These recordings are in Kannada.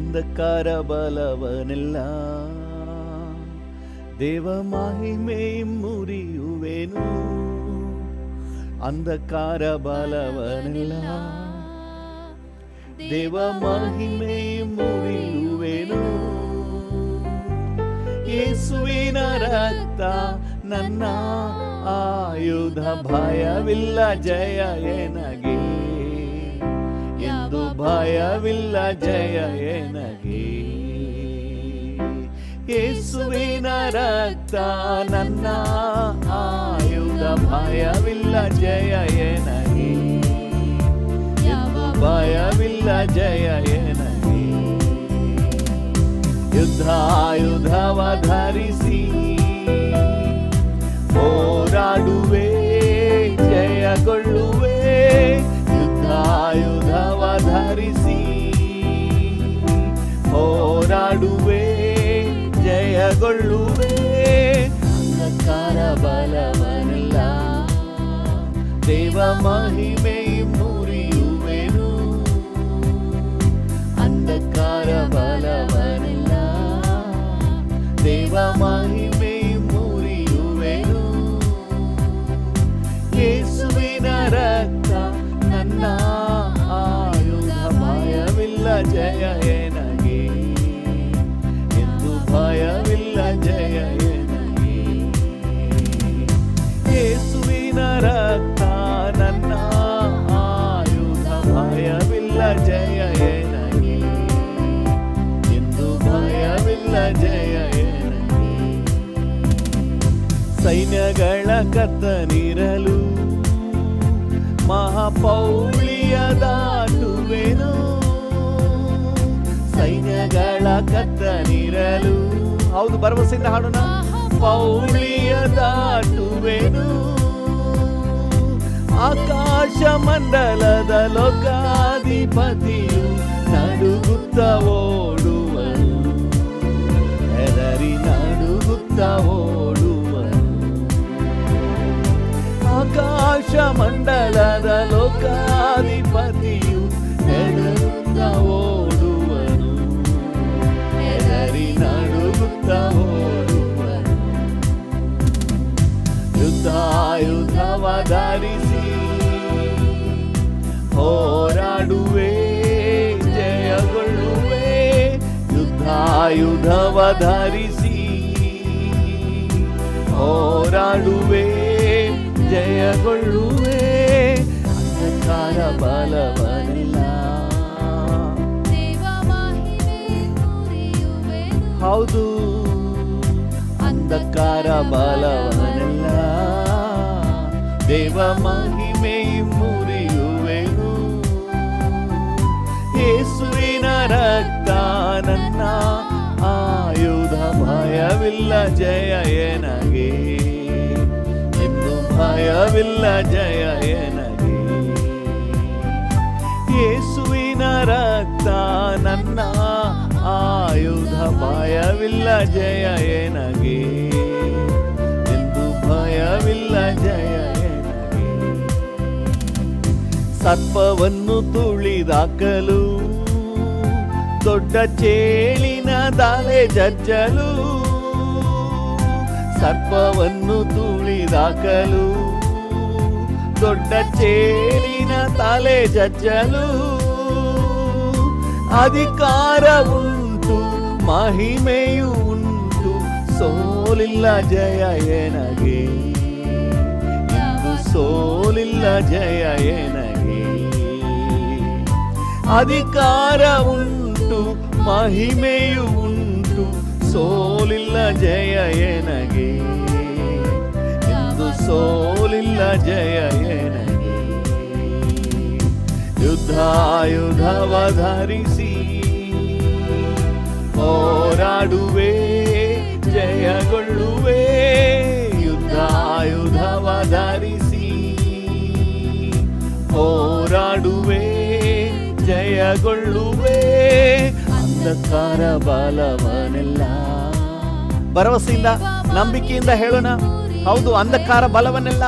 ಅಂಧಕಾರ ಬಲವನೆಲ್ಲ ದೇವ ಮಹಿಮೆ ಮುರಿಯುವೆನು. ಅಂಧಕಾರ ಬಲವನೆಲ್ಲ ದೇವ ಮಹಿಮೆ ಮುರಿಯುವೆನು. ಯೇಸುವಿನ ರಕ್ತ ನನ್ನ ಆಯುಧ, ಭಯವಿಲ್ಲ ಜಯ ಎನಗೆ ಎಂದು, ಭಯವಿಲ್ಲ ಜಯ ಎನಗೆ. ಯೇಸುವಿನ ರಕ್ತ ನನ್ನ ಆಯುಧ, ಭಯವಿಲ್ಲ ಜಯ ಎನಗೆ ಎಂದು, ಭಯವಿಲ್ಲ ಜಯ ಎನಗೆ. ಯುದ್ಧಾಯುಧವ ಧರಿಸಿ ಹೋರಾಡುವೆ, ಜಯಗೊಳ್ಳುವೆ. ಯುದ್ಧಾಯುಧವ ಧರಿಸಿ ಹೋರಾಡುವೆ, ಜಯಗೊಳ್ಳುವೆ. ಅಂಧಕಾರ ಬಲವನೆಲ್ಲ ದೇವ ಮಹಿಮೆ ಮುರಿಯುವೆನು. ಅಂಧಕಾರ ಬಲವನೆಲ್ಲ ದೇವ ಮಹಿಮೆ ಮುರಿಯುವೆನು. ಯೇಸುವಿನ ರಕ್ತ ನನ್ನ ಆಯುಧ, ಭಯವಿಲ್ಲ ಜಯ ಎನಗೆ ಎಂದು, ಭಯವಿಲ್ಲ ಜಯ ಎನಗೆ. ಯೇಸುವಿನ ರಕ್ತ ನನ್ನ ಆಯುಧ, ಭಯವಿಲ್ಲ ಜಯ ಎನಗೆ ಎಂದು, ಭಯವಿಲ್ಲ ಜಯ ಎನಗೆ. ಸೈನ್ಯಗಳ ಕರ್ತನಿರಲು ಮಹಾಪೌಳಿಯ ದಾಟುವೆನು. ಸೈನ್ಯಗಳ ಕರ್ತನಿರಲು, ಹೌದು ಭರವಸೆಯಿಂದ ಹಾಡೋಣ. ಪೌಳಿಯ ದಾಟುವೆನು. ಆಕಾಶ ಮಂಡಲದ ಲೋಕಾಧಿಪತಿಯು ನಡುಗುತ್ತ ಓಡುವನು, ಹೆದರಿ ನಡುಗುತ್ತ ಓಡುವನು. ಆಕಾಶ ಮಂಡಲದ ಲೋಕಾಧಿಪತಿಯು ನಡುಗುತ್ತ ಓಡುವನು, ಹೆದರಿ ನಡುಗುತ್ತ ಓಡುವನು. ಯುದ್ಧಾಯುಧವ ಧರಿಸಿ ಹೋರಾಡುವೆ, ಜಯಗೊಳ್ಳುವೆ. ಯುದ್ಧಾಯುಧವ ಧರಿಸಿ ಹೋರಾಡುವೆ, ಜಯಗೊಳ್ಳುವೆ. ಅಂಧಕಾರ ಬಲವನೆಲ್ಲ ಹೌದು, ಅಂಧಕಾರ ಬಲವನೆಲ್ಲ ದೇವ ಮಹಿಮೆ ಮುರಿಯುವೆನು. ಯೇಸುವಿನ ರಕ್ತ ನನ್ನ ಆಯುಧ, ಭಯವಿಲ್ಲ ಜಯ ಎನಗೆ ಎಂದು, ಭಯವಿಲ್ಲ ಜಯ ಎನಗೆ. ಯೇಸುವಿನ ರಕ್ತ ನನ್ನ ಆಯುಧ, ಭಯವಿಲ್ಲ ಜಯ ಎನಗೆ ಎಂದು, ಭಯವಿಲ್ಲ ಜಯ ಎನಗೆ. ಸರ್ಪವನ್ನು ತುಳಿದಾಕಲು, ದೊಡ್ಡ ಚೇಳಿನ ದಾಲೆ ಜಜ್ಜಲು. ಸರ್ಪವನ್ನು ತುಳಿದಾಕಲು, ದೊಡ್ಡ ಚೇಳಿನ ತಲೆ ಜಜ್ಜಲು. ಅಧಿಕಾರ ಉಂಟು, ಮಹಿಮೆಯು ಉಂಟು, ಸೋಲಿಲ್ಲ ಜಯ ಎನಗೆ ಎಂದು, ಸೋಲಿಲ್ಲ ಜಯ ಎನಗೆ. ಅಧಿಕಾರ ಉಂಟು, ಮಹಿಮೆಯು ಉಂಟು, ಸೋಲಿಲ್ಲ ಜಯ ಎನಗೆ ಎಂದು, ಸೋಲಿಲ್ಲ ಜಯ ಎನಗೆ. ಯುದ್ಧಾಯುಧವ ಧರಿಸಿ ಹೋರಾಡುವೆ, ಜಯಗೊಳ್ಳುವೆ. ಯುದ್ಧಾಯುಧವ ಧರಿಸಿ ಹೋರಾಡುವೆ, ಜಯಗೊಳ್ಳುವೆ. ಅಂಧಕಾರ ಬಲವನೆಲ್ಲ, ಭರವಸೆಯಿಂದ ನಂಬಿಕೆಯಿಂದ ಹೇಳೋಣ. ಹೌದು, ಅಂಧಕಾರ ಬಲವನ್ನೆಲ್ಲ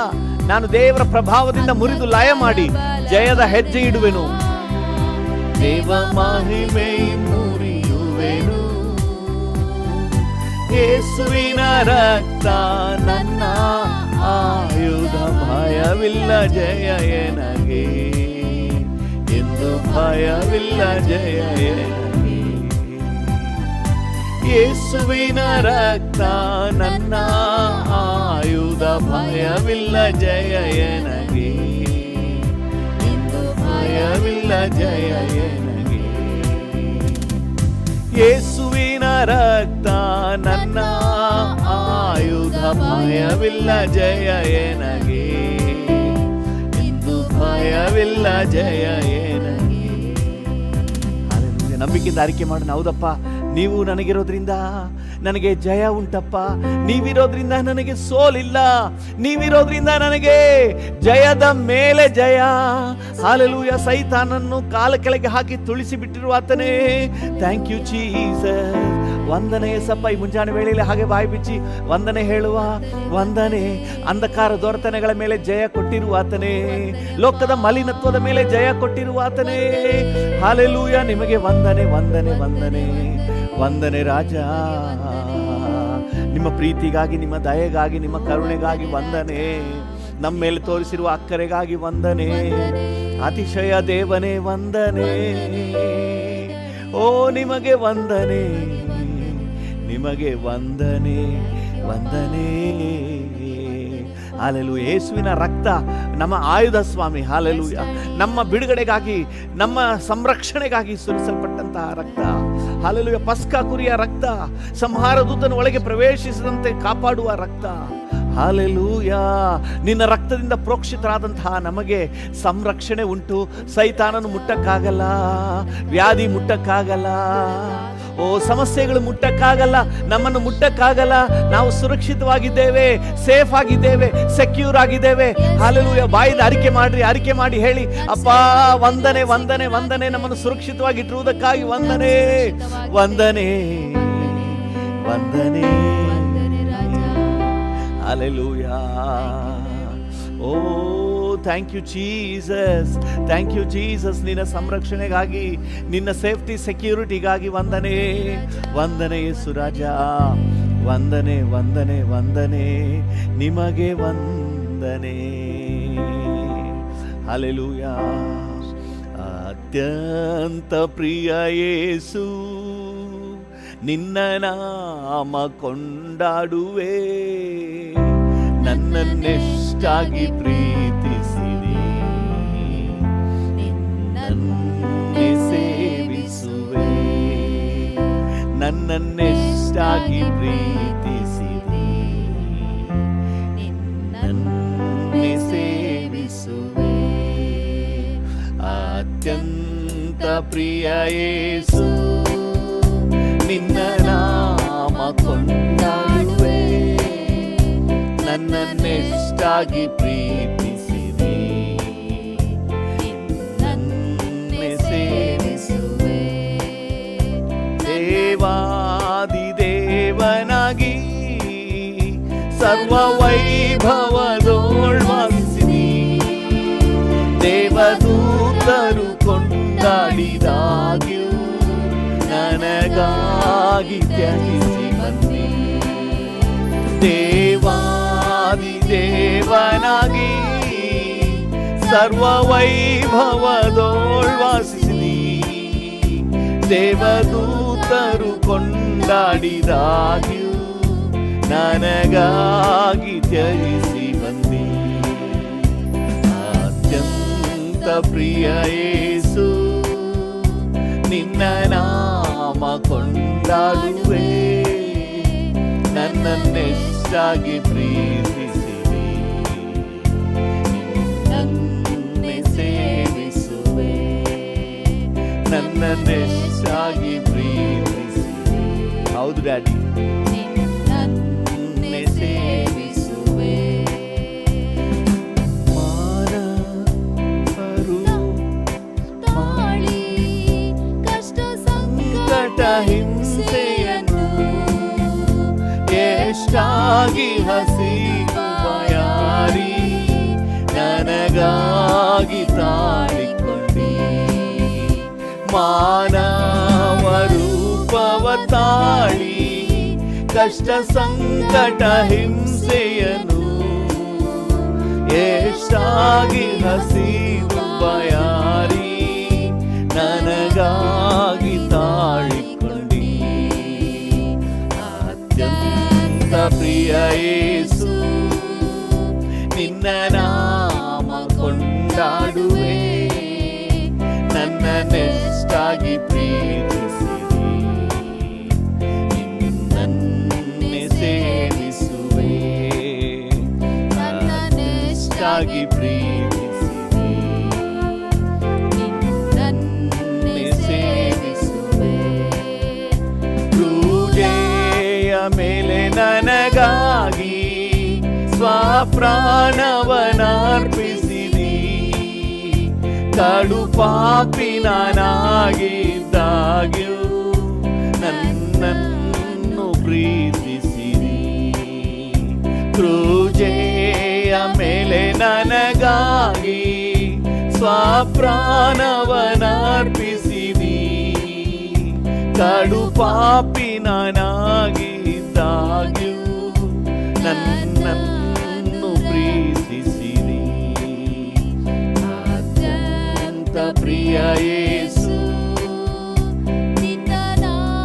ನಾನು ದೇವರ ಪ್ರಭಾವದಿಂದ ಮುರಿದು ಲಯ ಮಾಡಿ ಜಯದ ಹೆಜ್ಜೆ ಇಡುವೆನು. ದೇವ ಮಹಿಮೆ ಮುರಿಯು ಯೇಸುವಿನ ರಕ್ತ ನನ್ನ ಆಯುಧ, ಭಯವಿಲ್ಲ ಜಯ ಎನಗೆ, ಎಂದು ಭಯವಿಲ್ಲ ಜಯ ಎನಗೆ. ಯೇಸುವಿನ ರಕ್ತ ನನ್ನ ಆಯುಧ, ಭಯವಿಲ್ಲ ಜಯ ಎನಗೆ, ಎಂದು ಭಯವಿಲ್ಲ ಜಯ ಎನಗೆ. ಯೇಸುವಿನ ರಕ್ತ ನನ್ನ ಆಯುಧ, ಭಯವಿಲ್ಲ ಜಯ ಎನಗೆ, ಎಂದು ಭಯವಿಲ್ಲ ಜಯ ಎನಗೆ. ನಂಬಿಕೆಯಿಂದ ಆರಿಕೆ ಮಾಡೋಣ. ಹೌದಪ್ಪ, ನೀವು ನನಗಿರೋದ್ರಿಂದ ನನಗೆ ಜಯ ಉಂಟಪ್ಪ, ನೀವಿರೋದ್ರಿಂದ ನನಗೆ ಸೋಲಿಲ್ಲ, ನೀವಿರೋದ್ರಿಂದ ನನಗೆ ಜಯದ ಮೇಲೆ ಜಯ. ಹಾಲೆಲೂಯ. ಸೈತಾನನ್ನು ಕಾಲ ಕೆಳಗೆ ಹಾಕಿ ತುಳಿಸಿ ಬಿಟ್ಟಿರುವ ಆತನೇ, ಥ್ಯಾಂಕ್ ಯು ಜೀಸಸ್. ವಂದನೆ ಯೇಸಪ್ಪ. ಈ ಮುಂಜಾನೆ ವೇಳೆಯಲ್ಲಿ ಹಾಗೆ ಬಾಯಿ ಬಿಚ್ಚಿ ವಂದನೆ ಹೇಳುವ. ವಂದನೆ. ಅಂಧಕಾರ ದೊರೆತನಗಳ ಮೇಲೆ ಜಯ ಕೊಟ್ಟಿರುವ ಆತನೇ, ಲೋಕದ ಮಲಿನತ್ವದ ಮೇಲೆ ಜಯ ಕೊಟ್ಟಿರುವ ಆತನೇ. ಹಾಲೆಲೂಯ. ನಿಮಗೆ ವಂದನೆ, ವಂದನೆ, ವಂದನೆ, ವಂದನೆ ರಾಜ. ನಿಮ್ಮ ಪ್ರೀತಿಗಾಗಿ, ನಿಮ್ಮ ದಯೆಗಾಗಿ, ನಿಮ್ಮ ಕರುಣೆಗಾಗಿ ವಂದನೆ. ನಮ್ಮ ಮೇಲೆ ತೋರಿಸಿರುವ ಅಕ್ಕರೆಗಾಗಿ ವಂದನೆ. ಅತಿಶಯ ದೇವನೇ ವಂದನೆ. ಓ ನಿಮಗೆ ವಂದನೆ, ನಿಮಗೆ ವಂದನೆ, ವಂದನೆ. ಹಾಲೆಲೂಯ. ಯೇಸುವಿನ ರಕ್ತ ನಮ್ಮ ಆಯುಧ ಸ್ವಾಮಿ. ಹಾಲೆಲೂಯ. ನಮ್ಮ ಬಿಡುಗಡೆಗಾಗಿ, ನಮ್ಮ ಸಂರಕ್ಷಣೆಗಾಗಿ ಸುರಿಸಲ್ಪಟ್ಟಂತಹ ರಕ್ತ. ಹಾಲೆಲೂಯ. ಪಸ್ಕ ಕುರಿಯ ರಕ್ತ, ಸಂಹಾರ ದೂತನ ಒಳಗೆ ಪ್ರವೇಶಿಸದಂತೆ ಕಾಪಾಡುವ ರಕ್ತ. ಹಾಲೆಲೂಯ. ನಿನ್ನ ರಕ್ತದಿಂದ ಪ್ರೋಕ್ಷಿತರಾದಂತಹ ನಮಗೆ ಸಂರಕ್ಷಣೆ ಉಂಟು. ಸೈತಾನನು ಮುಟ್ಟಕ್ಕಾಗಲ್ಲ, ವ್ಯಾಧಿ ಮುಟ್ಟಕ್ಕಾಗಲ್ಲ, ಓ ಸಮಸ್ಯೆಗಳು ಮುಟ್ಟಕ್ಕಾಗಲ್ಲ, ನಮ್ಮನ್ನು ಮುಟ್ಟಕ್ಕಾಗಲ್ಲ. ನಾವು ಸುರಕ್ಷಿತವಾಗಿದ್ದೇವೆ, ಸೇಫ್ ಆಗಿದ್ದೇವೆ, ಸೆಕ್ಯೂರ್ ಆಗಿದ್ದೇವೆ. ಹಾಲೆಲೂಯ. ಬಾಯಿಂದ ಅರಿಕೆ ಮಾಡ್ರಿ, ಅರಿಕೆ ಮಾಡಿ ಹೇಳಿ, ಅಪ್ಪ ವಂದನೆ, ವಂದನೆ, ವಂದನೆ. ನಮ್ಮನ್ನು ಸುರಕ್ಷಿತವಾಗಿಟ್ಟಿರುವುದಕ್ಕಾಗಿ ವಂದನೆ, ವಂದನೆ, ವಂದನೆ. Hallelujah. Oh, thank you Jesus. Thank you Jesus. ನಿನ್ನ ಸಂರಕ್ಷಣೆಗಾಗಿ, ನಿನ್ನ ಸೇಫ್ಟಿ ಸೆಕ್ಯೂರಿಟಿಗಾಗಿ ವಂದನೆ, ವಂದನೆ ಯೇಸು ರಾಜ. ವಂದನೆ, ವಂದನೆ, ವಂದನೆ. ನಿಮಗೆ ವಂದನೆ. ಹಲ್ಲೆಲೂಯಾ. ಅತ್ಯಂತ ಪ್ರಿಯ ಯೇಸು, ನಿನ್ನ ನಾಮ ಕೊಂಡಾಡುವೆ. ನನ್ನನ್ನೆಷ್ಟಾಗಿ ಪ್ರೀತಿಸಿದೆ, ನಿನ್ನನ್ನೇ ಸೇವಿಸುವೆ. ನನ್ನನ್ನೆಷ್ಟಾಗಿ ಪ್ರೀತಿಸಿದೆ, ನಿನ್ನನ್ನೇ ಸೇವಿಸುವೆ. ಅತ್ಯಂತ ಪ್ರಿಯ ಯೇಸು, ನಿನ್ನ ನಾಮ ಕೊಂಡಾಡುವೆ. ನನ್ನನ್ನೆಷ್ಟಾಗಿ ಪ್ರೀತಿಸಿದೆ, ನನ್ನೇ ಸೇವಿಸುವೆ. ದೇವಾದಿ ದೇವನಾಗಿ ಸರ್ವ ವೈಭವದೋಳ್ವಾಸಿನಿ. ದೇವದೂತರು ಕೊಂಡಾಡಿದಾಗ್ಯೂ ನನಗಾಗಿ ತ್ಯಜಿಸಿ ಬಂದೆ. ದೇವಾದಿ ದೇವನಾಗಿ ಸರ್ವ ವೈಭವದೋಳ್ವಾಸಿನಿ. ದೇವದೂತರು ಕೊಂಡಾಡಿದಾಗ್ಯೂ ನನಗಾಗಿ ತ್ಯಜಿಸಿ ಬಂದೆ. ಅತ್ಯಂತ ಪ್ರಿಯ ಯೇಸು, ನಿನ್ನ ನಾಮ ಕೊಂಡಾಡುವೆ. ನನ್ನನ್ನೆಷ್ಟಾಗಿ ಪ್ರೀತಿಸಿದೆ, ನನ್ನೇ ಸೇವಿಸುವೆ. ನನ್ನನ್ನೆಷ್ಟಾಗಿ ಪ್ರೀತಿಸಿದೆ. ಹೌದು ಡ್ಯಾಡಿ, ನನ್ನೇ ಸೇವಿಸುವೆ. ಹಿಂಸೆಯನ್ನು ಎಷ್ಟಾಗಿ ಹಸಿವಾಯಾರಿ ನನಗಾಗಿ ತಾಳಿಕೊಂಡಿ. ಮಾನವ ರೂಪವ ತಾಳಿ ಕಷ್ಟ ಸಂಕಟ ಹಿಂಸೆಯನು ಎಷ್ಟಾಗಿ ಹಸಿದು ಬಯಾರಿ ನನಗಾಗಿ ತಾಳಿಕೊಂಡಿ. ಅತ್ಯಂತ ಪ್ರಿಯ ಯೇಸು ನಿನ್ನ ನಾಮ ಕೊಂಡಾಡುವೆ, ನನ್ನನ್ನೆಷ್ಟಾಗಿ ಪ್ರೀತಿಸಿದಿ, ನಿನ್ನನ್ನೇ ಸೇವಿಸುವೆ, ನನ್ನನ್ನೆಷ್ಟಾಗಿ ಪ್ರೀತಿಸಿದಿ, ನಿನ್ನನ್ನೇ ಸೇವಿಸುವೆ. ಕ್ರೂಜೆಯ ಮೇಲೆ ನನಗಾಗಿ ಸ್ವಪ್ರಾಣವನರ್ಪಿಸಿದಿ, ಕಡು ಪಾಪಿ ನಾನಾಗಿದ್ದಾಗ್ಯೂ ನನ್ನನ್ನು ಪ್ರೀತಿಸಿದಿ. ಕ್ರೂಜೆಯ ಮೇಲೆ ನನಗಾಗಿ ಸ್ವಪ್ರಾಣವನರ್ಪಿಸಿದಿ, ಕಡು ಪಾಪಿ ನಾನಾಗಿದ್ದಾಗ್ಯೂ ನನ್ನನ್ನು ಪ್ರೀತಿಸಿದಿ. ಅತ್ಯಂತ ಪ್ರಿಯ ಯೇಸು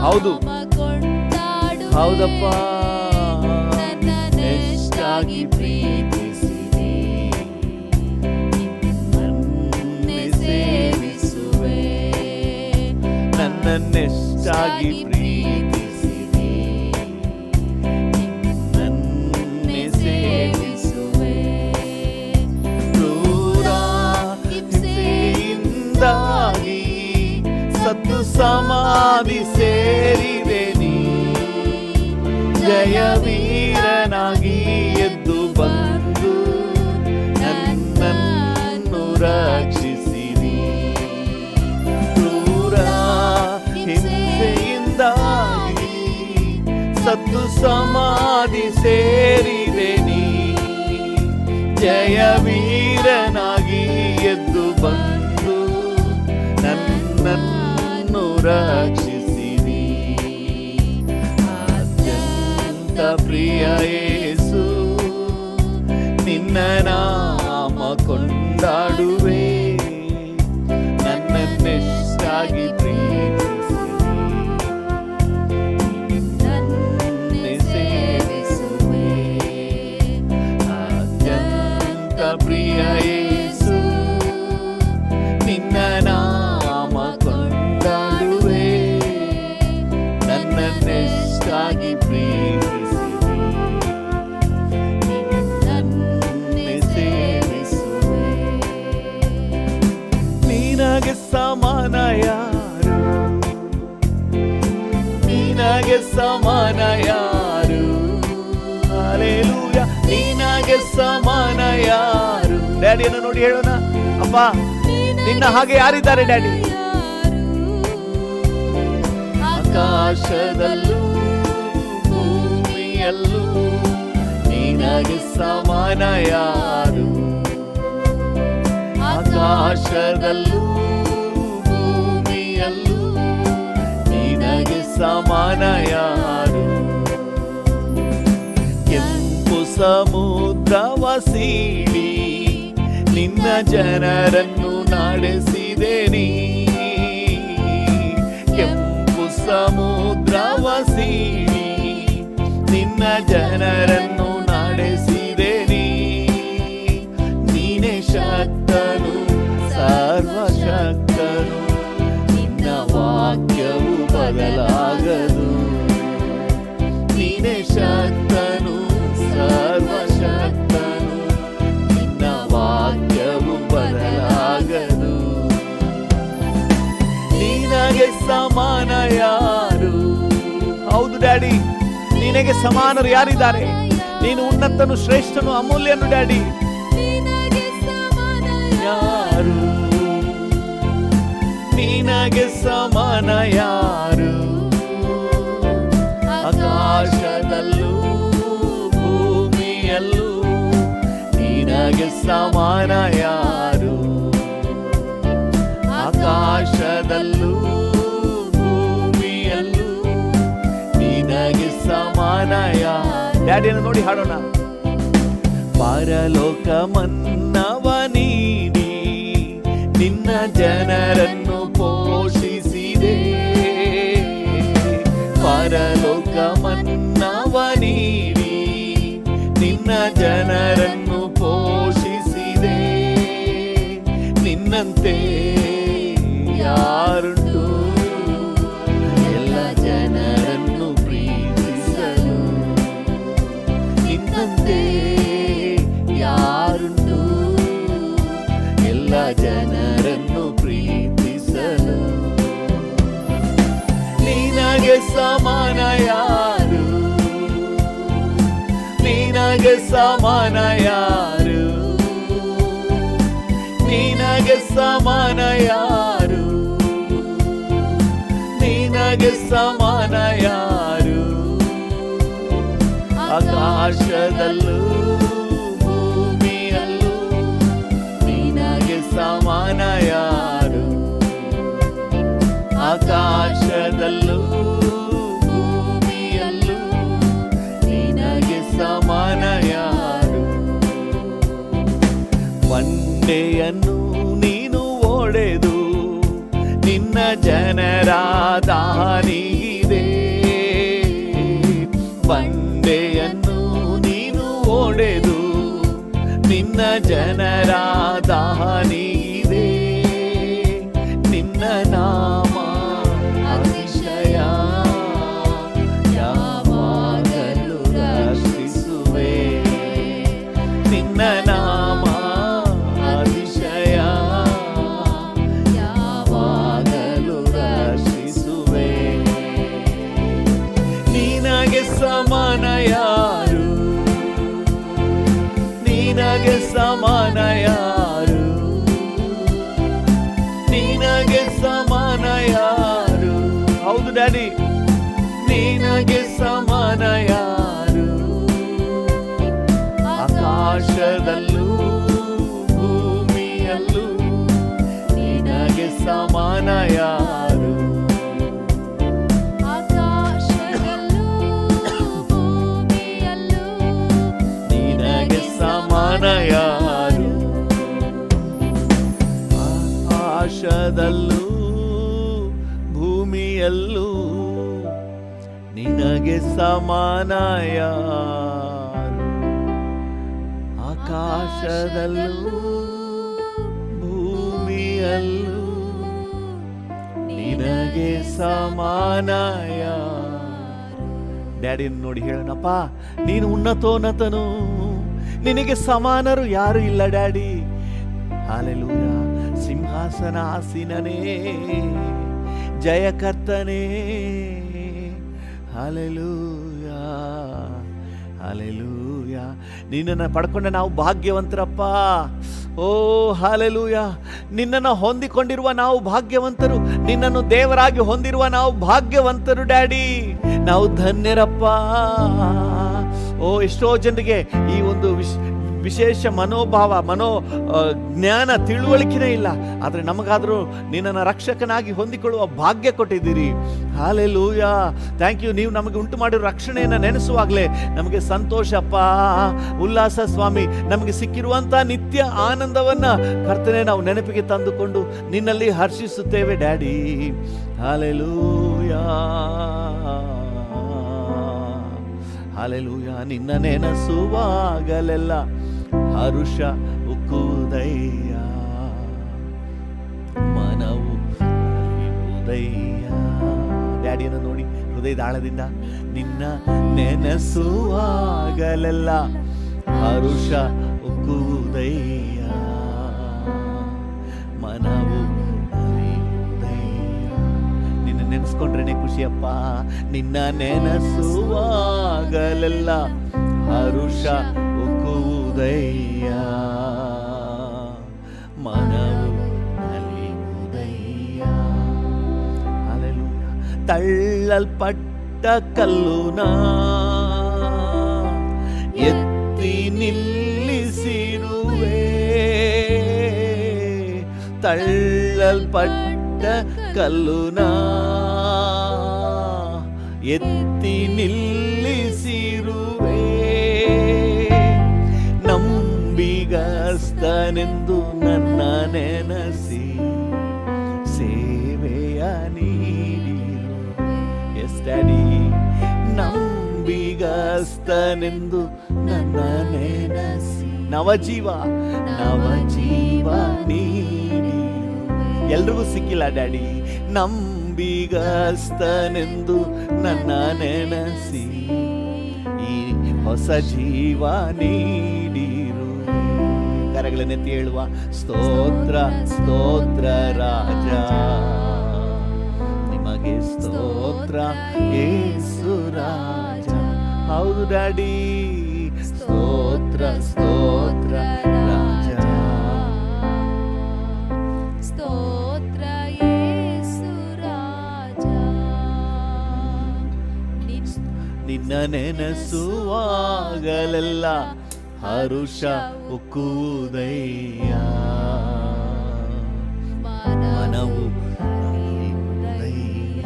ಹೌದು, ಹೌದಪ್ಪ, ನನ್ನನ್ನೆಷ್ಟಾಗಿ ಪ್ರೀತಿಸಿದಿ, ನನ್ನನ್ನೇ ಸೇವಿಸುವೆ, ನನ್ನನ್ನೆಷ್ಟಾಗಿ ಪ್ರೀತಿಸಿದಿ, ನನ್ನನ್ನೇ ಸೇವಿಸುವೆ. ಕ್ರೂರ ಹಿಂಸೆಯಿಂದಾಗಿ ಸತ್ತು ಸಮಾಧಿ ಸೇರಿದೆ ನೀ, ಜಯವೀರನಾಗಿ ಎದ್ದು ಬಂದು ನನ್ನನ್ನು ರಕ್ಷಿಸಿರಿ. ಕ್ರೂರ ಹಿಂಸೆಯಿಂದಾಗಿ ಸತ್ತು ಸಮಾಧಿ ಸೇರಿದೆ ನೀ, ಜಯವೀರನಾಗಿ ಎದ್ದು ಬಂದು ನನ್ನನ್ನು ರಕ್ಷಿಸಿರಿ. ಅತ್ಯಂತ ಪ್ರಿಯ ಯೇಸು ನಿನ್ನ ನಾಮ ಕೊಂಡಾಡುವೆ, ನನ್ನನ್ನೆಷ್ಟಾಗಿ ಪ್ರೀತಿಸಿದಿ, ನನ್ನನ್ನೇ ಸೇವಿಸುವೆ. ಅತ್ಯಂತ ಪ್ರಿಯ ಯೇಸು ನಿನ್ನ ನಾಮ ಕೊಂಡಾಡುವೆ, ನನ್ನನ್ನೆಷ್ಟಾಗಿ ಪ್ರೀತಿಸಿದಿ, ನನ್ನನ್ನೇ ಸೇವಿಸುವೆ. ನಿನಗೆ ಸಮಾನ ಯಾರು, ನಿನಗೆ ಸಮಾನ ಯಾರು, ಹಲ್ಲೆಲೂಯ, ನಿನಗೆ ಸಮಾನ ಯಾರು. ಡ್ಯಾಡಿಯನ್ನು ನೋಡಿ ಹೇಳೋಣ, ಅಪ್ಪ ನಿನ್ನ ಹಾಗೆ ಯಾರಿದ್ದಾರೆ ಡ್ಯಾಡಿ? ಆಕಾಶದಲ್ಲೂ ಭೂಮಿಯಲ್ಲೂ ನಿನಗೆ ಸಮಾನ ಯಾರು? ಆಕಾಶದಲ್ಲೂ ಭೂಮಿಯಲ್ಲೂ ನಿನಗೆ ಸಮಾನ ಯಾರು? ಕೆಂಪು ಸಮುದ್ರವ ಸೀಳಿ ನಿನ್ನ ಜನರನ್ನು ನಡೆಸಿದೆ ನೀ, ಕೆಂಪು ಸಮುದ್ರವ ಸೀಳಿ ನಿನ್ನ ಜನರನ್ನು ನಡೆಸಿದೆ ನೀ. ನೀನೇ ಶಕ್ತನು ಸರ್ವಶಕ್ತನು, ನಿನ್ನ ವಾಕ್ಯವು ಬದಲಾಗದು. ನೀನೇ ಶಕ್ತನು ಸರ್ವಶಕ್ತನು, ನಿನ್ನ ವಾಕ್ಯವು ಬದಲಾಗದು. ನಿನಗೆ ಸಮಾನ ಯಾರು? ಹೌದು ಡ್ಯಾಡಿ, ನಿನಗೆ ಸಮಾನರು ಯಾರಿದ್ದಾರೆ? ನೀನು ಉನ್ನತನು, ಶ್ರೇಷ್ಠನು, ಅಮೂಲ್ಯನು ಡ್ಯಾಡಿ. ಯಾರು ನಿನಗೆ ಸಮಾನ ಯಾರು? ಆಕಾಶದಲ್ಲೂ ಭೂಮಿಯಲ್ಲೂ ನಿನಗೆ ಸಮಾನ ಯಾರು? ಆಕಾಶದಲ್ಲೂ ಭೂಮಿಯಲ್ಲೂ ನಿನಗೆ ಸಮಾನ ಡ್ಯಾಡಿಯನ್ನು ನೋಡಿ ಹಾಡೋಣ. ಪರಲೋಕ ಮನ್ನವ ನೀಡಿ ನಿನ್ನ ಜನರನ್ನು ಪೋಷಿಸಿದೆ. ಪರಲೋಕ ಮನ್ನವ ನೀಡಿ ನಿನ್ನ ಜನರನ್ನು ಪೋಷಿಸಿದೆ. ನಿನ್ನಂತೆ ಯಾರುಂಟು ಎಲ್ಲ ಜನರನ್ನು ಪ್ರೀತಿಸಲು. ನಿನ್ನಂತೆ ಯಾರುಂಟು ಎಲ್ಲ ಜನರನ್ನು ಪ್ರೀತಿಸಲು. ನಿನಗೆ ಸಮಾನ ಯಾರು, ನಿನಗೆ ಸಮಾನ ಯಾರು, ನಿನಗೆ ಸಮಾನ ಯಾರು, ನಿನಗೆ ಸಮಾನ ಯಾರು. ಆಕಾಶದಲ್ಲೂ ಭೂಮಿಯಲ್ಲೂ ನಿನಗೆ ಸಮಾನ ಯಾರು. ಆಕಾಶದಲ್ಲೂ ಭೂಮಿಯಲ್ಲೂ ನಿನಗೆ ಸಮಾನ ಯಾರು. ಬಂಡೆಯನ್ನು ನೀನು ಒಡೆದು ನಿನ್ನ ಜನರ ದಾನಿಗಿದೆ. ಬಂಡೆಯನ್ನು ನೀನು ಒಡೆದು ನಿನ್ನ ಜನರ ದಾನಿಗಿದೆ. ನಿನ್ನ ನಾಮ ಅತಿಶಯ ಯಾವಾಗಲೂ ರಕ್ಷಿಸುವೆ. ನಿನ್ನ ನಾಮ ಅತಿಶಯ ಯಾವಾಗಲೂ ರಕ್ಷಿಸುವೆ. ನಿನಗೆ ಸಮಾನ ಯಾರು, ನಿನಗೆ ಸಮಾನ ಯಾರು, ನಿನಗೆ ಸಮಾನ ಯಾರು. ಹೌದು ಡ್ಯಾಡಿ, ನಿನಗೆ ಸಮಾನ ಯಾರು. ಆಕಾಶದಲ್ಲೂ ಭೂಮಿಯಲ್ಲೂ ನಿನಗೆ ಸಮಾನ ಯಾರು. ಆಕಾಶದಲ್ಲೂ ಭೂಮಿಯಲ್ಲೂ ನಿನಗೆ ಸಮಾನ ಯಾರು. ಆಕಾಶದಲ್ಲೂ ಭೂಮಿಯಲ್ಲೂ ನಿನಗೆ ಸಮಾನ ಯಾರು. ಆಕಾಶದಲ್ಲೂ ಭೂಮಿಯಲ್ಲೂ ನಿನಗೆ ಸಮಾನ ಯಾರು. ಡ್ಯಾಡಿ ನೋಡಿ ಹೇಳೋಣಪ್ಪ, ನೀನು ಉನ್ನತೋನ್ನತನು, ನಿನಗೆ ಸಮಾನರು ಯಾರು ಇಲ್ಲ ಡ್ಯಾಡಿ. ಹಾಲೆಲೂಯ. ಸಿಂಹಾಸನ ಆಸೀನನೇ, ಜಯಕರ್ತನೇ. Hallelujah, hallelujah. ನಿನ್ನನ್ನು ಪಡ್ಕೊಂಡ ನಾವು ಭಾಗ್ಯವಂತರಪ್ಪ. ಓ ಹಾಲೆಲೂಯ. ನಿನ್ನನ್ನು ಹೊಂದಿಕೊಂಡಿರುವ ನಾವು ಭಾಗ್ಯವಂತರು, ನಿನ್ನನ್ನು ದೇವರಾಗಿ ಹೊಂದಿರುವ ನಾವು ಭಾಗ್ಯವಂತರು ಡ್ಯಾಡಿ. ನಾವು ಧನ್ಯರಪ್ಪ. ಓ ಎಷ್ಟೋ ಜನರಿಗೆ ಈ ಒಂದು ವಿಶೇಷ ಮನೋಭಾವ, ಜ್ಞಾನ, ತಿಳುವಳಿಕೆನೇ ಇಲ್ಲ. ಆದರೆ ನಮಗಾದರೂ ನಿನ್ನನ್ನು ರಕ್ಷಕನಾಗಿ ಹೊಂದಿಕೊಳ್ಳುವ ಭಾಗ್ಯ ಕೊಟ್ಟಿದ್ದೀರಿ. ಹಾಲೆಲೂಯ. Thank you. ನೀವು ನಮಗೆ ಉಂಟು ಮಾಡಿರೋ ರಕ್ಷಣೆಯನ್ನು ನೆನೆಸುವಾಗಲೇ ನಮಗೆ ಸಂತೋಷಪ್ಪ, ಉಲ್ಲಾಸ ಸ್ವಾಮಿ. ನಮಗೆ ಸಿಕ್ಕಿರುವಂಥ ನಿತ್ಯ ಆನಂದವನ್ನು ಕರ್ತನೆ ನಾವು ನೆನಪಿಗೆ ತಂದುಕೊಂಡು ನಿನ್ನಲ್ಲಿ ಹರ್ಷಿಸುತ್ತೇವೆ ಡ್ಯಾಡಿ. Hallelujah, hallelujah. ನಿನ್ನ ನೆನೆಸುವಾಗಲೆಲ್ಲ ಹರುಷ ಉಕ್ಕುವುದಯ್ಯ, ಮನವು ಉದಯ್ಯ. ಡ್ಯಾಡಿಯನ್ನು ನೋಡಿ ಹೃದಯದ ಆಳದಿಂದ, ನಿನ್ನ ನೆನೆಸುವಾಗಲೆಲ್ಲ ಹರುಷ ಉಕ್ಕುವುದಯ್ಯ, ಮನವು ಉದಯ್ಯ. ನಿನ್ನ ನೆನೆಸ್ಕೊಂಡ್ರೇನೆ ಖುಷಿಯಪ್ಪ. ನಿನ್ನ ನೆನೆಸುವಾಗಲೆಲ್ಲ ಹರುಷ ಉಕ್ಕುವುದಯ್ಯ, ಮನವು ನಲಿಯುವುದಯ್ಯ. ಹಲ್ಲೆಲೂಯಾ. ತಳ್ಳಲ್ಪಟ್ಟ ಕಲ್ಲುನ ಎತ್ತಿ ನಿಲ್ಲಿಸಿರುವೆ, ತಳ್ಳಲ್ಪಟ್ಟ ಕಲ್ಲುನ ಎತ್ತಿ ನಿಲ್ಲಿಸಿರುವೆ. ನಂಬಿಗಸ್ತನೆಂದು ನನ್ನ ನೆನಸಿ ಸೇವೆಯ ನೀಡಿರು. ಎಸ್ ಡ್ಯಾಡಿ, ನಂಬಿಗಸ್ತನೆಂದು ನನ್ನ ನೆನಸಿ ನವಜೀವ ನೀಡಿರು. ಎಲ್ರಿಗೂ ಸಿಕ್ಕಿಲ್ಲ ಡ್ಯಾಡಿ. ನಂಬಿಗಸ್ತನೆಂದು ನನ್ನ ನೆನಸಿ ಈ ಹೊಸ ಜೀವ ನೀಡಿರು. ಕರಗಳನ್ನೆತ್ತಿ ಹೇಳುವ ಸ್ತೋತ್ರ ಸ್ತೋತ್ರ ರಾಜ, ನಿಮಗೆ ಸ್ತೋತ್ರ ಯೇಸು ರಾಜ. ಹೌದು ಡ್ಯಾಡಿ, ಸ್ತೋತ್ರ ಸ್ತೋತ್ರ ರಾಜ, ಸ್ತೋತ್ರ ಯೇಸು ರಾಜ. ನಿನ್ನ ನೆನಸುವಾಗಲೆಲ್ಲ ಹರುಷ ಉಕ್ಕುವುದಯ್ಯ, ಮನವು ನಲಿಯುವುದಯ್ಯ.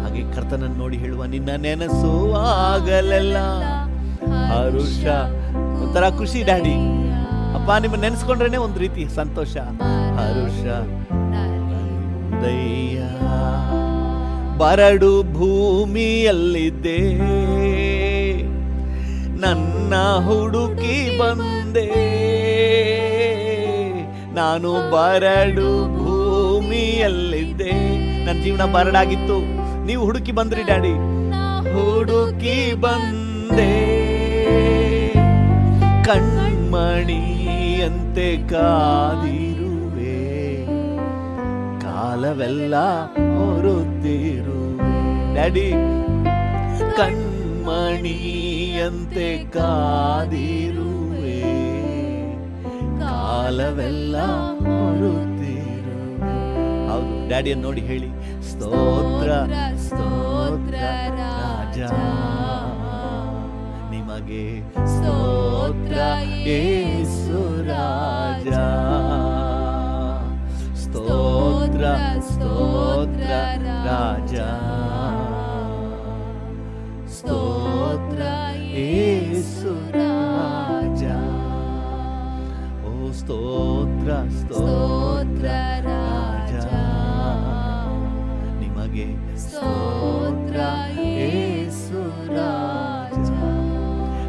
ಹಾಗೆ ಕರ್ತನನ್ನು ನೋಡಿ ಹೇಳುವ, ನಿನ್ನ ನೆನಸುವಾಗಲೆಲ್ಲ ಹರುಷ. ಒಂಥರ ಖುಷಿ ಡ್ಯಾಡಿ. ಅಪ್ಪ ನಿಮ್ಮ ನೆನೆಸ್ಕೊಂಡ್ರೇನೆ ಒಂದು ರೀತಿ ಸಂತೋಷ. ಹರುಷ ನಲಿಯುವುದಯ್ಯ. ಬರಡು ಭೂಮಿಯಲ್ಲಿದ್ದೆ, ನನ್ನ ಹುಡುಕಿ ಬಂದೆ. ನಾನು ಬರಡು ಭೂಮಿಯಲ್ಲಿದ್ದೆ, ನನ್ನ ಜೀವನ ಬರಡಾಗಿತ್ತು, ನೀವು ಹುಡುಕಿ ಬಂದ್ರಿ ಡ್ಯಾಡಿ. ಹುಡುಕಿ ಬಂದೆ, ಕಣ್ಮಣಿಯಂತೆ ಕಾದಿರುವೆ, ಕಾಲವೆಲ್ಲ ಹೊರುತ್ತಿರುವೆ ಡ್ಯಾಡಿ. ಕಣ್ಮಣಿಯಂತೆ ಕಾದಿರುವೆ, ಕಾಲವೆಲ್ಲ ಹೊರುತ್ತಿರುವೆ. ಹೌದು ಡ್ಯಾಡಿಯನ್ನು ನೋಡಿ ಹೇಳಿ, ಸ್ತೋತ್ರ ಸ್ತೋತ್ರ ರಾಜ, ನಿಮಗೆ ಸ್ತೋತ್ರ ಯೇಸು ರಾಜ. ಸ್ತೋತ್ರ ಸ್ತೋತ್ರ ರಾಜ, ಸ್ತೋತ್ರ ಯೇಸು ರಾಜ. ಓ ಸ್ತೋತ್ರ ಸ್ತೋತ್ರ ರಾಜ, ನಿಮಗೆ ಸ್ತೋತ್ರ ಯೇಸು ರಾಜ.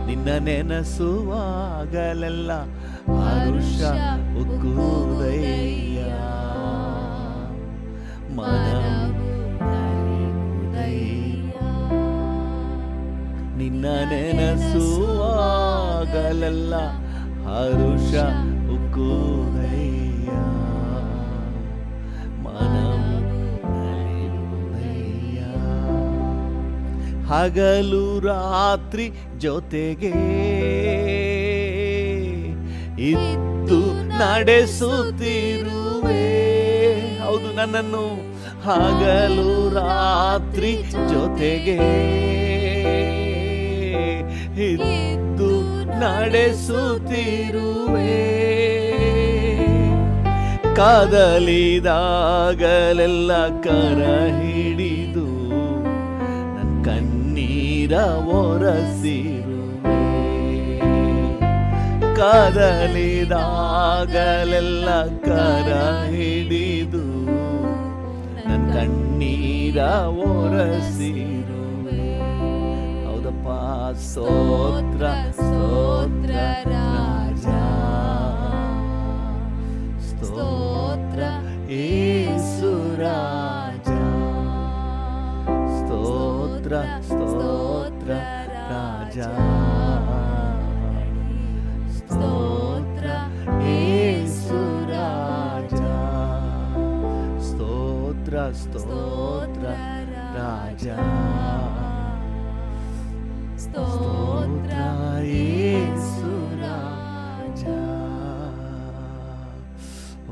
ನಿನ್ನ ನೆನಸುವಾಗಲೆಲ್ಲ ಹರುಷ ಉಕ್ಕುವುದಯ್ಯ, ಮನವು ನಲಿಯುವುದಯ್ಯ. ನಿನ್ನ ನೆನಸುವಾಗಲೆಲ್ಲ ಹರುಷ ಉಕ್ಕುವುದಯ್ಯ, ಮನವು ನಲಿಯುವುದಯ್ಯ. ಹಗಲು ರಾತ್ರಿ ಜೊತೆಗೆ ಇದ್ದು ನಡೆಸುತ್ತಿರುವೆ. ಹೌದು, ನನ್ನನ್ನು ಹಗಲು ರಾತ್ರಿ ಜೊತೆಗೆ ಇದ್ದು ನಡೆಸುತ್ತಿರುವೆ. ಕದಲಿದಾಗಲೆಲ್ಲ ಕರ ಹಿಡಿದು ನನ್ನ ಕಣ್ಣೀರ ಒರೆಸಿರುವೆ. ಕದಲಿದಾಗಲೆಲ್ಲ ಕರ ಹಿಡಿದು ನನ್ನ ಕಣ್ಣೀರ ಒರೆಸಿರುವೆ. ಹೌದಪ್ಪ, ಸ್ತೋತ್ರ ಸ್ತೋತ್ರ ರಾಜ, ಸ್ತೋತ್ರ ಯೇಸು ರಾಜ. ಸ್ತೋತ್ರ ಸ್ತೋತ್ರ ರಾಜ, ಸ್ತೋತ್ರ ಯೇಸು ರಾಜ. ಸ್ತೋತ್ರ ಸ್ತೋತ್ರ ರಾಜ, ಸ್ತೋತ್ರ ಯೇಸು ರಾಜ. ಓ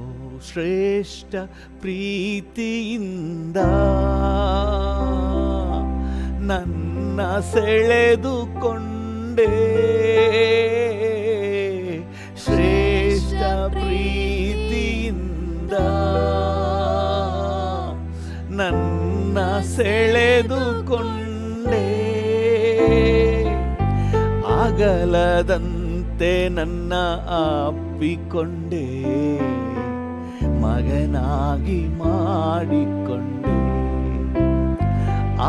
ಶ್ರೇಷ್ಠ ಪ್ರೀತಿಯಿಂದ ನನ್ನ ಸೆಳೆದುಕೊಂಡೆ. ಶ್ರೇಷ್ಠ ಪ್ರೀತಿಯಿಂದ ನನ್ನ ಸೆಳೆದುಕೊಂಡೆ. ಅಗಲದಂತೆ ನನ್ನ ಅಪ್ಪಿಕೊಂಡೆ. ಅಪ್ಪಿಕೊಂಡೆ, ಮಗನಾಗಿ ಮಾಡಿಕೊಂಡೆ.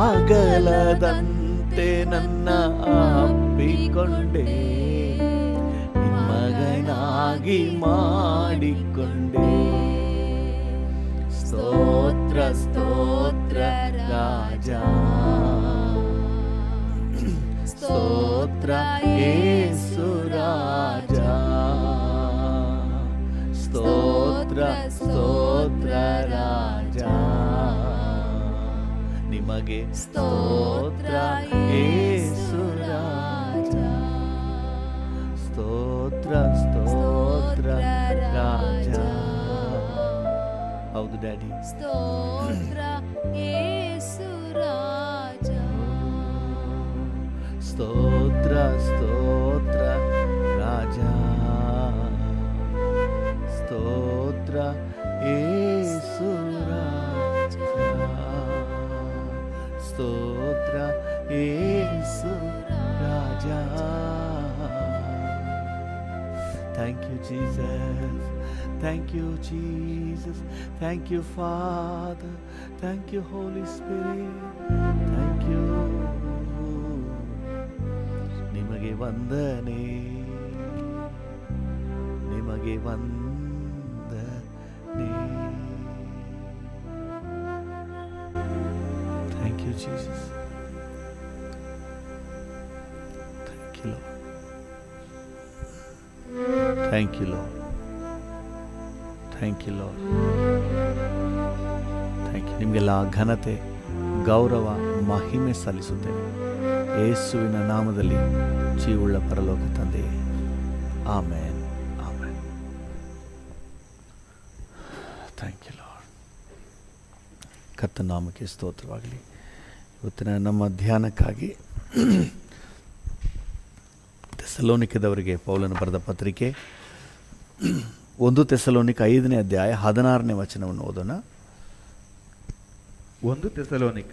ಆಗಲದಂತೆ ನನ್ನ ಅಪ್ಪಿಕೊಂಡೆ, ಮಗನಾಗಿ ಮಾಡಿಕೊಂಡೆ. ಸ್ತೋತ್ರ ಸ್ತೋತ್ರ ರಾಜ, ಸ್ತೋತ್ರ ಯೇಸು ರಾಜ, ಸ್ತೋತ್ರ ಸ್ತೋತ್ರ ರಾಜ. ನಿಮಗೆ ಸ್ತೋತ್ರ ಯೇಸು ರಾಜ, ಸ್ತೋತ್ರ ಸ್ತೋತ್ರ ರಾಜ. ಹೌದು ಡ್ಯಾಡಿ, ಸ್ತೋತ್ರ ಯೇಸು ರಾಜ, ಸ್ತೋತ್ರ ಸ್ತೋತ್ರ ರಾಜ, ಸ್ತೋತ್ರ ಯೇಸು ರಾಜ, ಸ್ತೋತ್ರ ಯೇಸು ರಾಜ. Thank you, Jesus. Thank you, Jesus. Thank you, Father. Thank you, Holy Spirit. Thank you. ನಿಮಗೆ ವಂದನೆ, ನಿಮಗೆ ವಂದನೆ. Thank you, Jesus. Thank you, Lord. Thank you, Lord. Thank you, Lord. Thank you. ನಿಮಗೆಲ್ಲ ಘನತೆ, ಗೌರವ, ಮಹಿಮೆ ಸಲ್ಲಿಸುತ್ತೇವೆ ಯೇಸುವಿನ ನಾಮದಲ್ಲಿ, ಜೀವುಳ್ಳ ಪರಲೋಕ ತಂದೆಯೇ. Amen, amen. Thank you Lord. ಕರ್ತನ ನಾಮಕ್ಕೆ ಸ್ತೋತ್ರವಾಗಲಿ. ಇವತ್ತಿನ ನಮ್ಮ ಧ್ಯಾನಕ್ಕಾಗಿ ಥೆಸಲೋನಿಕದವರಿಗೆ ಪೌಲನು ಬರೆದ ಪತ್ರಿಕೆ 1 ಥೆಸಲೋನಿಕ 5ನೇ ಅಧ್ಯಾಯ 16ನೇ ವಚನವನ್ನು ಓದೋಣ. 1 ಥೆಸಲೋನಿಕ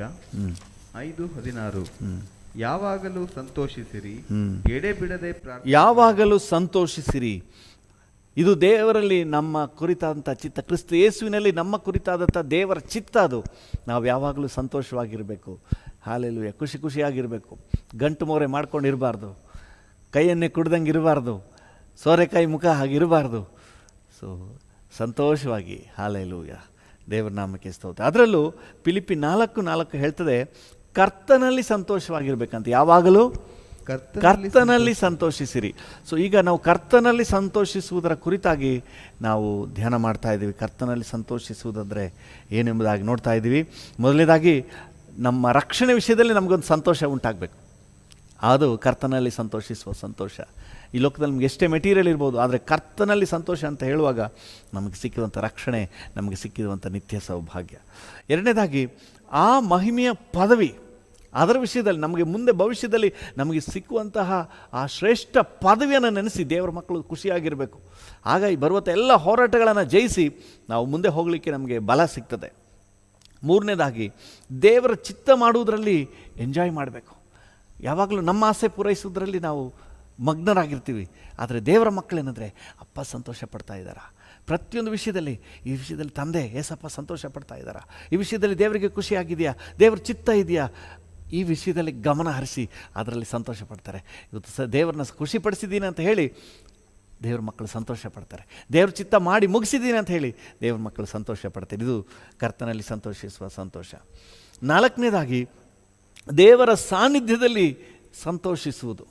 5:16. ಯಾವಾಗಲೂ ಸಂತೋಷಿಸಿರಿ, ಎಡೆಬಿಡದೆ ಯಾವಾಗಲೂ ಸಂತೋಷಿಸಿರಿ. ಇದು ದೇವರಲ್ಲಿ ನಮ್ಮ ಕುರಿತಾದಂಥ ಚಿತ್ತ, ಕ್ರಿಸ್ತ ಯೇಸುವಿನಲ್ಲಿ ನಮ್ಮ ಕುರಿತಾದಂಥ ದೇವರ ಚಿತ್ತ. ಅದು ನಾವು ಯಾವಾಗಲೂ ಸಂತೋಷವಾಗಿರಬೇಕು. ಹಾಲೆಲೂಯ. ಖುಷಿ ಖುಷಿಯಾಗಿರಬೇಕು. ಗಂಟು ಮೋರೆ ಮಾಡ್ಕೊಂಡಿರಬಾರ್ದು, ಕೈಯನ್ನೇ ಕುಡ್ದಂಗೆ ಇರಬಾರ್ದು, ಸೋರೆಕಾಯಿ ಮುಖ ಹಾಗಿರಬಾರ್ದು. ಸೊ ಸಂತೋಷವಾಗಿ, ಹಾಲೆಲೂಯ, ದೇವರ ನಾಮಕ್ಕೆ ಸ್ತೋತ್ರ. ಅದರಲ್ಲೂ ಫಿಲಿಪ್ಪಿ 4:4 ಹೇಳ್ತದೆ, ಕರ್ತನಲ್ಲಿ ಸಂತೋಷವಾಗಿರ್ಬೇಕಂತ. ಯಾವಾಗಲೂ ಕರ್ತನಲ್ಲಿ ಸಂತೋಷಿಸಿರಿ. ಸೊ ಈಗ ನಾವು ಕರ್ತನಲ್ಲಿ ಸಂತೋಷಿಸುವುದರ ಕುರಿತಾಗಿ ನಾವು ಧ್ಯಾನ ಮಾಡ್ತಾ ಇದ್ದೀವಿ. ಕರ್ತನಲ್ಲಿ ಸಂತೋಷಿಸುವುದಂದರೆ ಏನೆಂಬುದಾಗಿ ನೋಡ್ತಾ ಇದ್ದೀವಿ. ಮೊದಲನೇದಾಗಿ ನಮ್ಮ ರಕ್ಷಣೆ ವಿಷಯದಲ್ಲಿ ನಮಗೊಂದು ಸಂತೋಷ ಉಂಟಾಗಬೇಕು. ಅದು ಕರ್ತನಲ್ಲಿ ಸಂತೋಷಿಸುವ ಸಂತೋಷ. ಈ ಲೋಕದಲ್ಲಿ ನಮ್ಗೆ ಎಷ್ಟೇ ಮೆಟೀರಿಯಲ್ ಇರ್ಬೋದು, ಆದರೆ ಕರ್ತನಲ್ಲಿ ಸಂತೋಷ ಅಂತ ಹೇಳುವಾಗ ನಮಗೆ ಸಿಕ್ಕಿರುವಂಥ ರಕ್ಷಣೆ, ನಮಗೆ ಸಿಕ್ಕಿರುವಂಥ ನಿತ್ಯ ಸೌಭಾಗ್ಯ. ಎರಡನೇದಾಗಿ ಆ ಮಹಿಮೆಯ ಪದವಿ, ಅದರ ವಿಷಯದಲ್ಲಿ ನಮಗೆ ಮುಂದೆ ಭವಿಷ್ಯದಲ್ಲಿ ನಮಗೆ ಸಿಕ್ಕುವಂತಹ ಆ ಶ್ರೇಷ್ಠ ಪದವಿಯನ್ನು ನೆನೆಸಿ ದೇವರ ಮಕ್ಕಳು ಖುಷಿಯಾಗಿರಬೇಕು. ಆಗ ಈ ಬರುವಂಥ ಎಲ್ಲ ಹೋರಾಟಗಳನ್ನು ಜಯಿಸಿ ನಾವು ಮುಂದೆ ಹೋಗಲಿಕ್ಕೆ ನಮಗೆ ಬಲ ಸಿಗ್ತದೆ. ಮೂರನೇದಾಗಿ ದೇವರ ಚಿತ್ತ ಮಾಡುವುದರಲ್ಲಿ ಎಂಜಾಯ್ ಮಾಡಬೇಕು. ಯಾವಾಗಲೂ ನಮ್ಮ ಆಸೆ ಪೂರೈಸೋದ್ರಲ್ಲಿ ನಾವು ಮಗ್ನರಾಗಿರ್ತೀವಿ. ಆದರೆ ದೇವರ ಮಕ್ಕಳೇನೆಂದರೆ, ಅಪ್ಪ ಸಂತೋಷ ಪಡ್ತಾ ಇದ್ದಾರಾ, ಪ್ರತಿಯೊಂದು ವಿಷಯದಲ್ಲಿ, ಈ ವಿಷಯದಲ್ಲಿ ತಂದೆ ಏಸಪ್ಪ ಸಂತೋಷ ಪಡ್ತಾ ಇದ್ದಾರಾ, ಈ ವಿಷಯದಲ್ಲಿ ದೇವರಿಗೆ ಖುಷಿಯಾಗಿದೆಯಾ, ದೇವರ ಚಿತ್ತ ಇದೆಯಾ, ಈ ವಿಷಯದಲ್ಲಿ ಗಮನ ಹರಿಸಿ ಅದರಲ್ಲಿ ಸಂತೋಷ ಪಡ್ತಾರೆ. ಇವತ್ತು ದೇವರನ್ನ ಖುಷಿಪಡಿಸಿದ್ದೀನಿ ಅಂತ ಹೇಳಿ ದೇವ್ರ ಮಕ್ಕಳು ಸಂತೋಷ ಪಡ್ತಾರೆ. ದೇವ್ರ ಚಿತ್ತ ಮಾಡಿ ಮುಗಿಸಿದ್ದೀನಿ ಅಂತ ಹೇಳಿ ದೇವ್ರ ಮಕ್ಕಳು ಸಂತೋಷ ಪಡ್ತಾರೆ. ಇದು ಕರ್ತನಲ್ಲಿ ಸಂತೋಷಿಸುವ ಸಂತೋಷ. ನಾಲ್ಕನೇದಾಗಿ ದೇವರ ಸಾನ್ನಿಧ್ಯದಲ್ಲಿ ಸಂತೋಷಿಸುವುದು.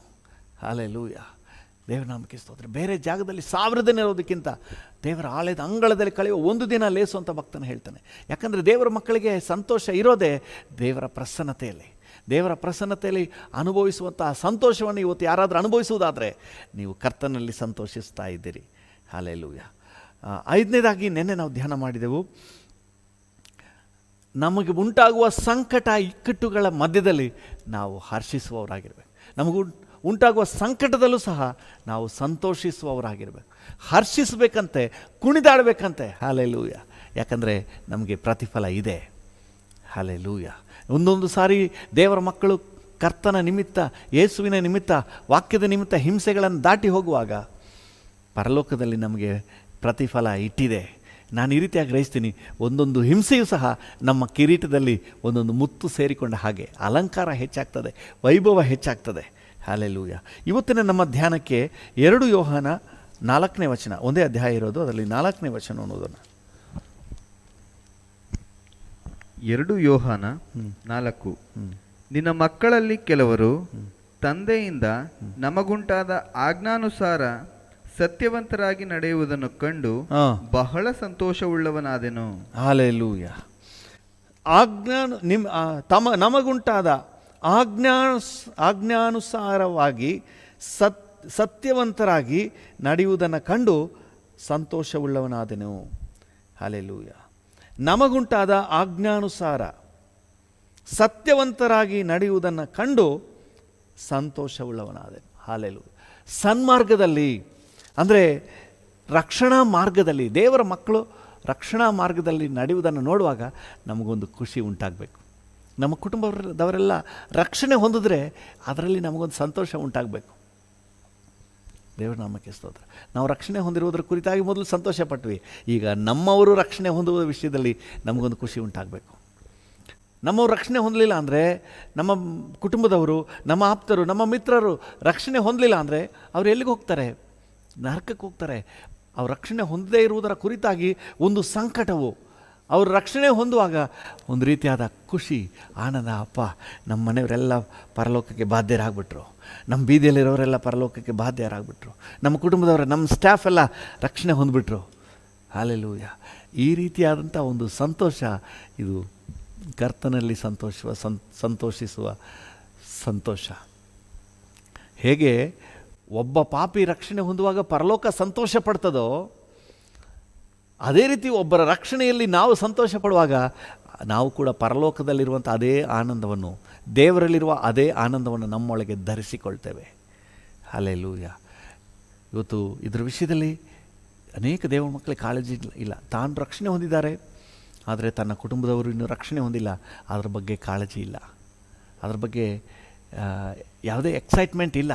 ಹಾಲೆಲೂಯ, ದೇವರ ನಾಮಕ್ಕೆ ಸ್ತೋತ್ರ. ಬೇರೆ ಜಾಗದಲ್ಲಿ 1000 ದಿನ ಇರೋದಕ್ಕಿಂತ ದೇವರ ಆಲಯದ ಅಂಗಳದಲ್ಲಿ ಕಳೆಯುವ 1 ದಿನ ಲೇಸು ಅಂತ ಭಕ್ತನ ಹೇಳ್ತಾನೆ. ಯಾಕಂದರೆ ದೇವರ ಮಕ್ಕಳಿಗೆ ಸಂತೋಷ ಇರೋದೇ ದೇವರ ಪ್ರಸನ್ನತೆಯಲ್ಲಿ. ದೇವರ ಪ್ರಸನ್ನತೆಯಲ್ಲಿ ಅನುಭವಿಸುವಂಥ ಸಂತೋಷವನ್ನು ಇವತ್ತು ಯಾರಾದರೂ ಅನುಭವಿಸುವುದಾದರೆ ನೀವು ಕರ್ತನಲ್ಲಿ ಸಂತೋಷಿಸ್ತಾ ಇದ್ದೀರಿ. ಹಾಲೆಲೂಯ. 5ನೇದಾಗಿ ನಿನ್ನೆ ನಾವು ಧ್ಯಾನ ಮಾಡಿದೆವು, ನಮಗೆ ಉಂಟಾಗುವ ಸಂಕಟ ಇಕ್ಕಟ್ಟುಗಳ ಮಧ್ಯದಲ್ಲಿ ನಾವು ಹರ್ಷಿಸುವವರಾಗಿರ್ಬೇಕು. ನಮಗೂ ಉಂಟಾಗುವ ಸಂಕಟದಲ್ಲೂ ಸಹ ನಾವು ಸಂತೋಷಿಸುವವರಾಗಿರ್ಬೇಕು. ಹರ್ಷಿಸಬೇಕಂತೆ, ಕುಣಿದಾಡಬೇಕಂತೆ. ಹಾಲೆಲೂಯ. ಯಾಕಂದರೆ ನಮಗೆ ಪ್ರತಿಫಲ ಇದೆ. ಹಾಲೆಲೂಯ. ಒಂದೊಂದು ಸಾರಿ ದೇವರ ಮಕ್ಕಳು ಕರ್ತನ ನಿಮಿತ್ತ, ಯೇಸುವಿನ ನಿಮಿತ್ತ, ವಾಕ್ಯದ ನಿಮಿತ್ತ ಹಿಂಸೆಗಳನ್ನು ದಾಟಿ ಹೋಗುವಾಗ ಪರಲೋಕದಲ್ಲಿ ನಮಗೆ ಪ್ರತಿಫಲ ಇಟ್ಟಿದೆ. ನಾನು ಈ ರೀತಿಯಾಗಿ ಗ್ರಹಿಸ್ತೀನಿ, ಒಂದೊಂದು ಹಿಂಸೆಯೂ ಸಹ ನಮ್ಮ ಕಿರೀಟದಲ್ಲಿ ಒಂದೊಂದು ಮುತ್ತು ಸೇರಿಕೊಂಡ ಹಾಗೆ ಅಲಂಕಾರ ಹೆಚ್ಚಾಗ್ತದೆ, ವೈಭವ ಹೆಚ್ಚಾಗ್ತದೆ. ಹಲ್ಲೆಲೂಯಾ. ಇವತ್ತಿನ ನಮ್ಮ ಧ್ಯಾನಕ್ಕೆ 2 ಯೋಹಾನ 4ನೇ ವಚನ, ಒಂದೇ ಅಧ್ಯಾಯ ಇರೋದು, ಅದರಲ್ಲಿ 4ನೇ ವಚನ ಅನ್ನೋದನ್ನು. 2 ಯೋಹಾನ 4. ನಿನ್ನ ಮಕ್ಕಳಲ್ಲಿ ಕೆಲವರು ತಂದೆಯಿಂದ ನಮಗುಂಟಾದ ಆಜ್ಞಾನುಸಾರ ಸತ್ಯವಂತರಾಗಿ ನಡೆಯುವುದನ್ನು ಕಂಡು ಬಹಳ ಸಂತೋಷವುಳ್ಳವನಾದೆನು. ಹಲ್ಲೆಲೂಯಾ. ನಮಗುಂಟಾದ ಆಜ್ಞಾನುಸಾರವಾಗಿ ಸತ್ಯವಂತರಾಗಿ ನಡೆಯುವುದನ್ನು ಕಂಡು ಸಂತೋಷವುಳ್ಳವನಾದೆನು. ಹಲ್ಲೆಲೂಯಾ. ನಮಗುಂಟಾದ ಆಜ್ಞಾನುಸಾರ ಸತ್ಯವಂತರಾಗಿ ನಡೆಯುವುದನ್ನು ಕಂಡು ಸಂತೋಷವುಳ್ಳವನಾದೆನು. ಹಲ್ಲೆಲೂಯಾ. ಸನ್ಮಾರ್ಗದಲ್ಲಿ ಅಂದರೆ ರಕ್ಷಣಾ ಮಾರ್ಗದಲ್ಲಿ, ದೇವರ ಮಕ್ಕಳು ರಕ್ಷಣಾ ಮಾರ್ಗದಲ್ಲಿ ನಡೆಯುವುದನ್ನು ನೋಡುವಾಗ ನಮಗೊಂದು ಖುಷಿ ಉಂಟಾಗಬೇಕು. ನಮ್ಮ ಕುಟುಂಬದವರೆಲ್ಲ ರಕ್ಷಣೆ ಹೊಂದಿದ್ರೆ ಅದರಲ್ಲಿ ನಮಗೊಂದು ಸಂತೋಷ ಉಂಟಾಗಬೇಕು. ದೇವರ ನಾಮಕ್ಕೆ ಸ್ತೋತ್ರ. ನಾವು ರಕ್ಷಣೆ ಹೊಂದಿರುವುದರ ಕುರಿತಾಗಿ ಮೊದಲು ಸಂತೋಷ ಪಟ್ವಿ, ಈಗ ನಮ್ಮವರು ರಕ್ಷಣೆ ಹೊಂದುವ ವಿಷಯದಲ್ಲಿ ನಮಗೊಂದು ಖುಷಿ ಉಂಟಾಗಬೇಕು. ನಮ್ಮವರು ರಕ್ಷಣೆ ಹೊಂದಲಿಲ್ಲ ಅಂದರೆ, ನಮ್ಮ ಕುಟುಂಬದವರು, ನಮ್ಮ ಆಪ್ತರು, ನಮ್ಮ ಮಿತ್ರರು ರಕ್ಷಣೆ ಹೊಂದಲಿಲ್ಲ ಅಂದರೆ ಅವ್ರು ಎಲ್ಲಿಗೆ ಹೋಗ್ತಾರೆ? ನರಕಕ್ಕೆ ಹೋಗ್ತಾರೆ. ಅವ್ರು ರಕ್ಷಣೆ ಹೊಂದದೇ ಇರುವುದರ ಕುರಿತಾಗಿ ಒಂದು ಸಂಕಟವು, ಅವರು ರಕ್ಷಣೆ ಹೊಂದುವಾಗ ಒಂದು ರೀತಿಯಾದ ಖುಷಿ, ಆನಂದ. ಅಪ್ಪ, ನಮ್ಮ ಮನೆಯವರೆಲ್ಲ ಪರಲೋಕಕ್ಕೆ ಬಾಧ್ಯರಾಗ್ಬಿಟ್ರು, ನಮ್ಮ ಬೀದಿಯಲ್ಲಿರೋರೆಲ್ಲ ಪರಲೋಕಕ್ಕೆ ಬಾಧ್ಯರಾಗ್ಬಿಟ್ರು, ನಮ್ಮ ಕುಟುಂಬದವರ, ನಮ್ಮ ಸ್ಟಾಫ್ ಎಲ್ಲ ರಕ್ಷಣೆ ಹೊಂದ್ಬಿಟ್ರು. ಹಲ್ಲೆಲೂಯಾ. ಈ ರೀತಿಯಾದಂಥ ಒಂದು ಸಂತೋಷ, ಇದು ಕರ್ತನಲ್ಲಿ ಸಂತೋಷಿಸುವ ಸಂತೋಷ. ಹೇಗೆ ಒಬ್ಬ ಪಾಪಿ ರಕ್ಷಣೆ ಹೊಂದುವಾಗ ಪರಲೋಕ ಸಂತೋಷ ಪಡ್ತದೋ, ಅದೇ ರೀತಿ ಒಬ್ಬರ ರಕ್ಷಣೆಯಲ್ಲಿ ನಾವು ಸಂತೋಷ ಪಡುವಾಗ ನಾವು ಕೂಡ ಪರಲೋಕದಲ್ಲಿರುವಂಥ ಅದೇ ಆನಂದವನ್ನು, ದೇವರಲ್ಲಿರುವ ಅದೇ ಆನಂದವನ್ನು ನಮ್ಮೊಳಗೆ ಧರಿಸಿಕೊಳ್ತೇವೆ. ಹಲ್ಲೆಲೂಯಾ. ಇವತ್ತು ಇದರ ವಿಷಯದಲ್ಲಿ ಅನೇಕ ದೇವರ ಮಕ್ಕಳಿಗೆ ಕಾಳಜಿ ಇಲ್ಲ. ತಾನು ರಕ್ಷಣೆ ಹೊಂದಿದ್ದಾರೆ, ಆದರೆ ತನ್ನ ಕುಟುಂಬದವರು ಇನ್ನೂ ರಕ್ಷಣೆ ಹೊಂದಿಲ್ಲ. ಅದರ ಬಗ್ಗೆ ಕಾಳಜಿ ಇಲ್ಲ, ಅದರ ಬಗ್ಗೆ ಯಾವುದೇ ಎಕ್ಸೈಟ್ಮೆಂಟ್ ಇಲ್ಲ.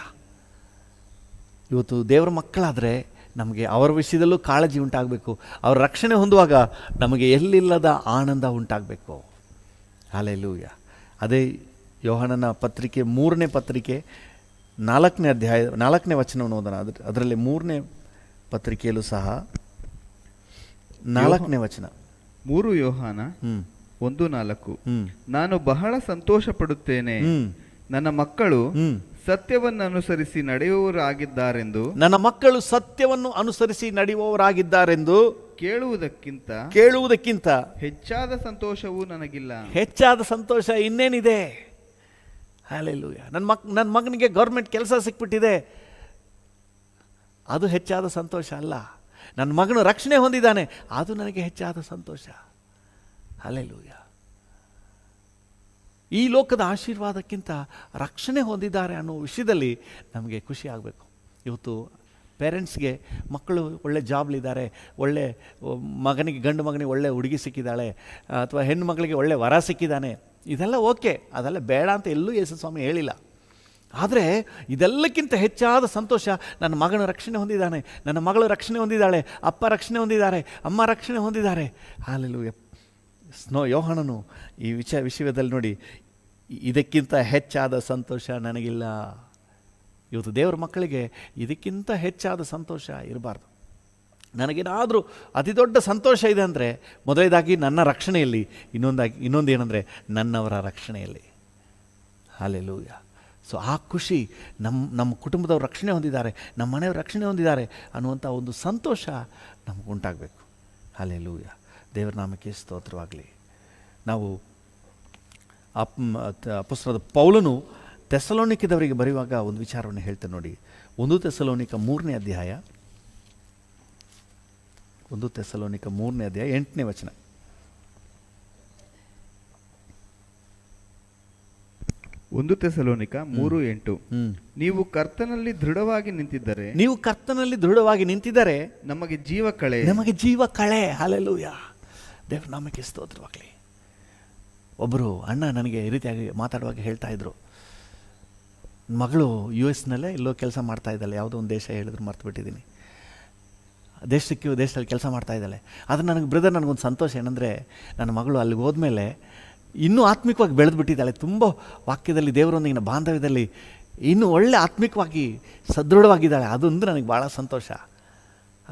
ಇವತ್ತು ದೇವರ ಮಕ್ಕಳಾದರೆ ನಮಗೆ ಅವರ ವಿಷಯದಲ್ಲೂ ಕಾಳಜಿ ಉಂಟಾಗಬೇಕು. ಅವ್ರ ರಕ್ಷಣೆ ಹೊಂದುವಾಗ ನಮಗೆ ಎಲ್ಲಿಲ್ಲದ ಆನಂದ ಉಂಟಾಗಬೇಕು. ಹಲ್ಲೆಲೂಯಾ. ಅದೇ ಯೋಹಾನನ ಪತ್ರಿಕೆ 3ನೇ ಪತ್ರಿಕೆ 4ನೇ ಅಧ್ಯಾಯ 4ನೇ ವಚನವನ್ನು ಓದೋಣ. ಅದರಲ್ಲಿ 3ನೇ ಪತ್ರಿಕೆಯಲ್ಲೂ ಸಹ 4ನೇ ವಚನ. 3 ಯೋಹಾನ 1:4. ನಾನು ಬಹಳ ಸಂತೋಷ ಪಡುತ್ತೇನೆ, ನನ್ನ ಮಕ್ಕಳು ಸತ್ಯವನ್ನು ಅನುಸರಿಸಿ ನಡೆಯುವವರಾಗಿದ್ದಾರೆಂದು. ನನ್ನ ಮಕ್ಕಳು ಸತ್ಯವನ್ನು ಅನುಸರಿಸಿ ನಡೆಯುವವರಾಗಿದ್ದಾರೆಂದು ಕೇಳುವುದಕ್ಕಿಂತ ಹೆಚ್ಚಾದ ಸಂತೋಷವೂ ನನಗಿಲ್ಲ. ಹೆಚ್ಚಾದ ಸಂತೋಷ ಇನ್ನೇನಿದೆ? ಹಲ್ಲೆಲೂಯಾ. ನನ್ನ ಮಗನಿಗೆ ಗೌರ್ಮೆಂಟ್ ಕೆಲಸ ಸಿಕ್ಬಿಟ್ಟಿದೆ, ಅದು ಹೆಚ್ಚಾದ ಸಂತೋಷ ಅಲ್ಲ. ನನ್ನ ಮಗನು ರಕ್ಷಣೆ ಹೊಂದಿದ್ದಾನೆ, ಅದು ನನಗೆ ಹೆಚ್ಚಾದ ಸಂತೋಷ. ಹಲ್ಲೆಲೂಯಾ. ಈ ಲೋಕದ ಆಶೀರ್ವಾದಕ್ಕಿಂತ ರಕ್ಷಣೆ ಹೊಂದಿದ್ದಾರೆ ಅನ್ನೋ ವಿಷಯದಲ್ಲಿ ನಮಗೆ ಖುಷಿ ಆಗಬೇಕು. ಇವತ್ತು ಪೇರೆಂಟ್ಸ್ಗೆ ಮಕ್ಕಳು ಒಳ್ಳೆ ಜಾಬ್ಲಿದ್ದಾರೆ, ಒಳ್ಳೆ ಮಗನಿಗೆ, ಗಂಡು ಮಗನಿಗೆ ಒಳ್ಳೆ ಹುಡುಗಿ ಸಿಕ್ಕಿದ್ದಾಳೆ, ಅಥವಾ ಹೆಣ್ಣು ಮಗಳಿಗೆ ಒಳ್ಳೆ ವರ ಸಿಕ್ಕಿದ್ದಾನೆ, ಇದೆಲ್ಲ ಓಕೆ, ಅದೆಲ್ಲ ಬೇಡ ಅಂತ ಎಲ್ಲೂ ಯೇಸು ಸ್ವಾಮಿ ಹೇಳಿಲ್ಲ. ಆದರೆ ಇದೆಲ್ಲಕ್ಕಿಂತ ಹೆಚ್ಚಾದ ಸಂತೋಷ, ನನ್ನ ಮಗನ ರಕ್ಷಣೆ ಹೊಂದಿದ್ದಾನೆ, ನನ್ನ ಮಗಳು ರಕ್ಷಣೆ ಹೊಂದಿದ್ದಾಳೆ, ಅಪ್ಪ ರಕ್ಷಣೆ ಹೊಂದಿದ್ದಾರೆ, ಅಮ್ಮ ರಕ್ಷಣೆ ಹೊಂದಿದ್ದಾರೆ. ಹಲ್ಲೆಲೂಯಾ. ಯೋಹಾನನು ಈ ವಿಷಯದಲ್ಲಿ ನೋಡಿ, ಇದಕ್ಕಿಂತ ಹೆಚ್ಚಾದ ಸಂತೋಷ ನನಗಿಲ್ಲ. ಇವತ್ತು ದೇವರ ಮಕ್ಕಳಿಗೆ ಇದಕ್ಕಿಂತ ಹೆಚ್ಚಾದ ಸಂತೋಷ ಇರಬಾರ್ದು. ನನಗೇನಾದರೂ ಅತಿ ದೊಡ್ಡ ಸಂತೋಷ ಇದೆ ಅಂದರೆ ಮೊದಲನೇದಾಗಿ ನನ್ನ ರಕ್ಷಣೆಯಲ್ಲಿ, ಇನ್ನೊಂದು ಏನಂದರೆ ನನ್ನವರ ರಕ್ಷಣೆಯಲ್ಲಿ. ಹಲ್ಲೆಲೂಯಾ. ಸೊ ಆ ಖುಷಿ, ನಮ್ಮ ಕುಟುಂಬದವ್ರು ರಕ್ಷಣೆ ಹೊಂದಿದ್ದಾರೆ, ನಮ್ಮ ಮನೆಯವರು ರಕ್ಷಣೆ ಹೊಂದಿದ್ದಾರೆ ಅನ್ನುವಂಥ ಒಂದು ಸಂತೋಷ ನಮಗುಂಟಾಗಬೇಕು. ಹಲ್ಲೆಲೂಯಾ. ದೇವರ ನಾಮಕ್ಕೆ ಸ್ತೋತ್ರವಾಗಲಿ. ನಾವು ಅಪೊಸ್ತಲನಾದ ಪೌಲನು ಥೆಸಲೋನಿಕದವರಿಗೆ ಬರೆಯುವಾಗ ಒಂದು ವಿಚಾರವನ್ನು ಹೇಳ್ತೇನೆ ನೋಡಿ. 1 ಥೆಸಲೋನಿಕ 3ನೇ ಅಧ್ಯಾಯ 1 ಥೆಸಲೋನಿಕ 3ನೇ ಅಧ್ಯಾಯ 8ನೇ ವಚನ. 1 ಥೆಸಲೋನಿಕ 3:8. ನೀವು ಕರ್ತನಲ್ಲಿ ದೃಢವಾಗಿ ನಿಂತಿದ್ದರೆ ನಮಗೆ ಜೀವ ಕಳೆ. ಹಲ್ಲೆಲೂಯಾ. ದೇವರ ನಾಮಕ್ಕೆ ಸ್ತೋತ್ರವಾಗಲಿ. ಒಬ್ಬರು ಅಣ್ಣ ನನಗೆ ಈ ರೀತಿಯಾಗಿ ಮಾತಾಡುವಾಗ ಹೇಳ್ತಾ ಇದ್ರು, ಮಗಳು US ನಲ್ಲೇ ಎಲ್ಲೋ ಕೆಲಸ ಮಾಡ್ತಾ ಇದ್ದಾಳೆ, ಯಾವುದೋ ಒಂದು ದೇಶ ಹೇಳಿದ್ರು, ಮರ್ತುಬಿಟ್ಟಿದ್ದೀನಿ. ದೇಶದಲ್ಲಿ ಕೆಲಸ ಮಾಡ್ತಾ ಇದ್ದಾಳೆ. ಆದರೆ ನನಗೆ ಬ್ರದರ್, ನನಗೊಂದು ಸಂತೋಷ ಏನಂದರೆ, ನನ್ನ ಮಗಳು ಅಲ್ಲಿಗೆ ಹೋದ್ಮೇಲೆ ಇನ್ನೂ ಆತ್ಮಿಕವಾಗಿ ಬೆಳೆದು ಬಿಟ್ಟಿದ್ದಾಳೆ. ತುಂಬ ವಾಕ್ಯದಲ್ಲಿ ದೇವರೊಂದಿಗಿನ ಬಾಂಧವ್ಯದಲ್ಲಿ ಇನ್ನೂ ಒಳ್ಳೆ ಆತ್ಮಿಕವಾಗಿ ಸದೃಢವಾಗಿದ್ದಾಳೆ. ಅದೊಂದು ನನಗೆ ಭಾಳ ಸಂತೋಷ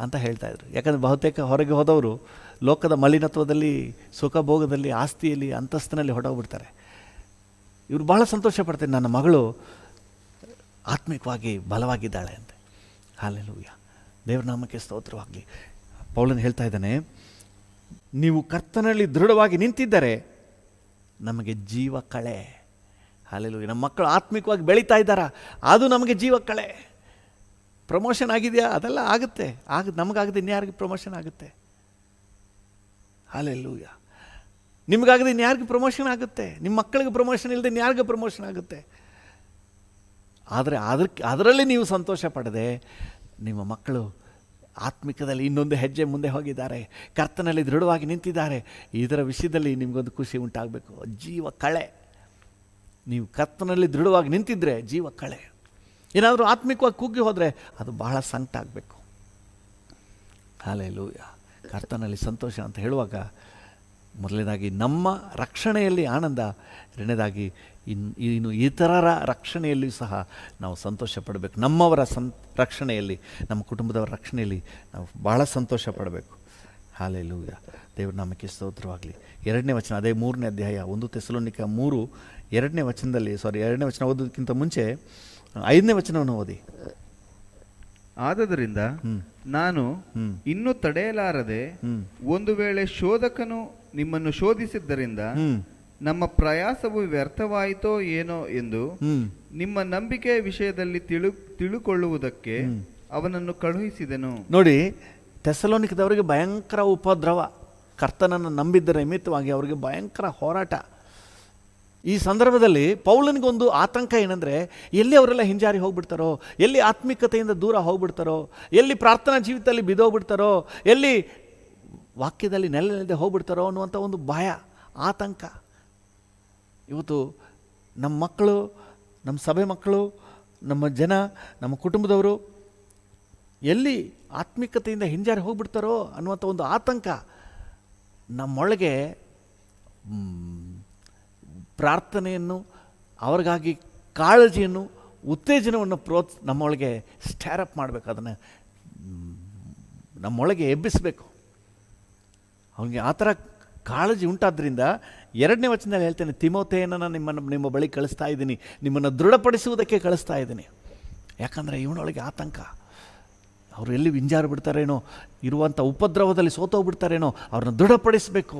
ಅಂತ ಹೇಳ್ತಾಯಿದ್ರು. ಯಾಕಂದರೆ ಬಹುತೇಕ ಹೊರಗೆ ಹೋದವರು ಲೋಕದ ಮಲಿನತ್ವದಲ್ಲಿ, ಸುಖಭೋಗದಲ್ಲಿ, ಆಸ್ತಿಯಲ್ಲಿ, ಅಂತಸ್ತಿನಲ್ಲಿ ಹೊರಟೋಗ್ಬಿಡ್ತಾರೆ. ಇವರು ಭಾಳ ಸಂತೋಷ ಪಡ್ತಾರೆ, ನನ್ನ ಮಗಳು ಆತ್ಮಿಕವಾಗಿ ಬಲವಾಗಿದ್ದಾಳೆ ಅಂತ. ಹಲ್ಲೆಲೂಯಾ, ದೇವರ ನಾಮಕ್ಕೆ ಸ್ತೋತ್ರವಾಗಲಿ. ಪೌಲನು ಹೇಳ್ತಾ ಇದ್ದಾನೆ, ನೀವು ಕರ್ತನಲ್ಲಿ ದೃಢವಾಗಿ ನಿಂತಿದ್ದರೆ ನಮಗೆ ಜೀವ ಕಳೆ. ಹಲ್ಲೆಲೂಯಾ. ನಮ್ಮ ಮಕ್ಕಳು ಆತ್ಮಿಕವಾಗಿ ಬೆಳೀತಾ ಇದ್ದಾರಾ, ಅದು ನಮಗೆ ಜೀವ ಕಳೆ. ಪ್ರಮೋಷನ್ ಆಗಿದೆಯಾ? ಅದೆಲ್ಲ ಆಗುತ್ತೆ, ನಮಗಾಗದೆ ಇನ್ಯಾರಿಗೆ ಪ್ರಮೋಷನ್ ಆಗುತ್ತೆ? ಹಲ್ಲೆಲೂಯಾ. ನಿಮಗಾಗದೆ ಇನ್ಯಾರಿಗೆ ಪ್ರಮೋಷನ್ ಆಗುತ್ತೆ? ನಿಮ್ಮ ಮಕ್ಕಳಿಗೆ ಪ್ರಮೋಷನ್ ಇಲ್ಲದೆ ಇನ್ಯಾರಿಗೆ ಪ್ರಮೋಷನ್ ಆಗುತ್ತೆ? ಆದರೆ ಅದರಲ್ಲಿ ನೀವು ಸಂತೋಷ ಪಡದೆ, ನಿಮ್ಮ ಮಕ್ಕಳು ಆತ್ಮಿಕದಲ್ಲಿ ಇನ್ನೊಂದು ಹೆಜ್ಜೆ ಮುಂದೆ ಹೋಗಿದ್ದಾರೆ, ಕರ್ತನಲ್ಲಿ ದೃಢವಾಗಿ ನಿಂತಿದ್ದಾರೆ, ಇದರ ವಿಷಯದಲ್ಲಿ ನಿಮಗೊಂದು ಖುಷಿ ಉಂಟಾಗಬೇಕು. ಜೀವ ಕಳೆ. ನೀವು ಕರ್ತನಲ್ಲಿ ದೃಢವಾಗಿ ನಿಂತಿದ್ದರೆ ಜೀವ ಕಳೆ. ಏನಾದರೂ ಆತ್ಮಿಕವಾಗಿ ಕುಗ್ಗಿ ಹೋದರೆ ಅದು ಬಹಳ ಸಂಕಟ ಆಗಬೇಕು. ಹಲ್ಲೆಲೂಯಾ. ಕರ್ತನಲ್ಲಿ ಸಂತೋಷ ಅಂತ ಹೇಳುವಾಗ ಮೊದಲನೇದಾಗಿ ನಮ್ಮ ರಕ್ಷಣೆಯಲ್ಲಿ ಆನಂದ, ಎರಡನೇದಾಗಿ ಇನ್ನು ಇತರರ ರಕ್ಷಣೆಯಲ್ಲಿಯೂ ಸಹ ನಾವು ಸಂತೋಷ ಪಡಬೇಕು. ನಮ್ಮವರ ರಕ್ಷಣೆಯಲ್ಲಿ, ನಮ್ಮ ಕುಟುಂಬದವರ ರಕ್ಷಣೆಯಲ್ಲಿ ನಾವು ಭಾಳ ಸಂತೋಷ ಪಡಬೇಕು. ಹಲ್ಲೆಲೂಯಾ. ದೇವ್ರ ನಾಮಕ್ಕೆ ಸ್ತೋತ್ರವಾಗಲಿ. 2ನೇ ವಚನ, ಅದೇ 3ನೇ ಅಧ್ಯಾಯ 1 ಥೆಸಲೋನಿಕ 3 2ನೇ ವಚನದಲ್ಲಿ, 2ನೇ ವಚನ ಓದೋದಕ್ಕಿಂತ ಮುಂಚೆ 5ನೇ ವಚನವನ್ನು ಓದಿ. ಆದದರಿಂದ ನಾನು ಇನ್ನೂ ತಡೆಯಲಾರದೆ, ಒಂದು ವೇಳೆ ಶೋಧಕನು ನಿಮ್ಮನ್ನು ಶೋಧಿಸಿದ್ದರಿಂದ ನಮ್ಮ ಪ್ರಯಾಸವು ವ್ಯರ್ಥವಾಯಿತೋ ಏನೋ ಎಂದು ನಿಮ್ಮ ನಂಬಿಕೆಯ ವಿಷಯದಲ್ಲಿ ತಿಳುಕೊಳ್ಳುವುದಕ್ಕೆ ಅವನನ್ನು ಕಳುಹಿಸಿದೆನು. ನೋಡಿ, ಥೆಸಲೋನಿಕದವರಿಗೆ ಭಯಂಕರ ಉಪದ್ರವ, ಕರ್ತನನ್ನು ನಂಬಿದ್ದರ ನಿಮಿತ್ತವಾಗಿ ಅವರಿಗೆ ಭಯಂಕರ ಹೋರಾಟ. ಈ ಸಂದರ್ಭದಲ್ಲಿ ಪೌಲನಿಗೊಂದು ಆತಂಕ ಏನಂದರೆ, ಎಲ್ಲಿ ಅವರೆಲ್ಲ ಹಿಂಜಾರಿ ಹೋಗ್ಬಿಡ್ತಾರೋ, ಎಲ್ಲಿ ಆತ್ಮಿಕತೆಯಿಂದ ದೂರ ಹೋಗ್ಬಿಡ್ತಾರೋ, ಎಲ್ಲಿ ಪ್ರಾರ್ಥನಾ ಜೀವಿತದಲ್ಲಿ ಬಿದ್ದೋಗ್ಬಿಡ್ತಾರೋ, ಎಲ್ಲಿ ವಾಕ್ಯದಲ್ಲಿ ನೆಲೆನಿಲ್ಲದೆ ಹೋಗ್ಬಿಡ್ತಾರೋ ಅನ್ನುವಂಥ ಒಂದು ಭಯ, ಆತಂಕ. ಇವತ್ತು ನಮ್ಮ ಮಕ್ಕಳು, ನಮ್ಮ ಸಭೆ ಮಕ್ಕಳು, ನಮ್ಮ ಜನ, ನಮ್ಮ ಕುಟುಂಬದವರು ಎಲ್ಲಿ ಆತ್ಮಿಕತೆಯಿಂದ ಹಿಂಜಾರಿ ಹೋಗ್ಬಿಡ್ತಾರೋ ಅನ್ನುವಂಥ ಒಂದು ಆತಂಕ ನಮ್ಮೊಳಗೆ ಪ್ರಾರ್ಥನೆಯನ್ನು, ಅವ್ರಿಗಾಗಿ ಕಾಳಜಿಯನ್ನು, ಉತ್ತೇಜನವನ್ನು ನಮ್ಮೊಳಗೆ ಸ್ಟ್ಯಾರಪ್ ಮಾಡಬೇಕು. ಅದನ್ನು ನಮ್ಮೊಳಗೆ ಎಬ್ಬಿಸಬೇಕು. ಅವನಿಗೆ ಆ ಥರ ಕಾಳಜಿ ಉಂಟಾದ್ದರಿಂದ 2ನೇ ವಚನದಲ್ಲಿ ಹೇಳ್ತೇನೆ, ತಿಮೋಥೆಯನ್ನು ನಿಮ್ಮ ಬಳಿ ಕಳಿಸ್ತಾ ಇದ್ದೀನಿ, ನಿಮ್ಮನ್ನು ದೃಢಪಡಿಸುವುದಕ್ಕೆ ಕಳಿಸ್ತಾ ಇದ್ದೀನಿ. ಯಾಕಂದರೆ ಇವನೊಳಗೆ ಆತಂಕ, ಅವರು ಎಲ್ಲಿ ಹಿಂಜಾರು ಬಿಡ್ತಾರೇನೋ, ಇರುವಂಥ ಉಪದ್ರವದಲ್ಲಿ ಸೋತೋಗ್ಬಿಡ್ತಾರೇನೋ, ಅವ್ರನ್ನ ದೃಢಪಡಿಸಬೇಕು.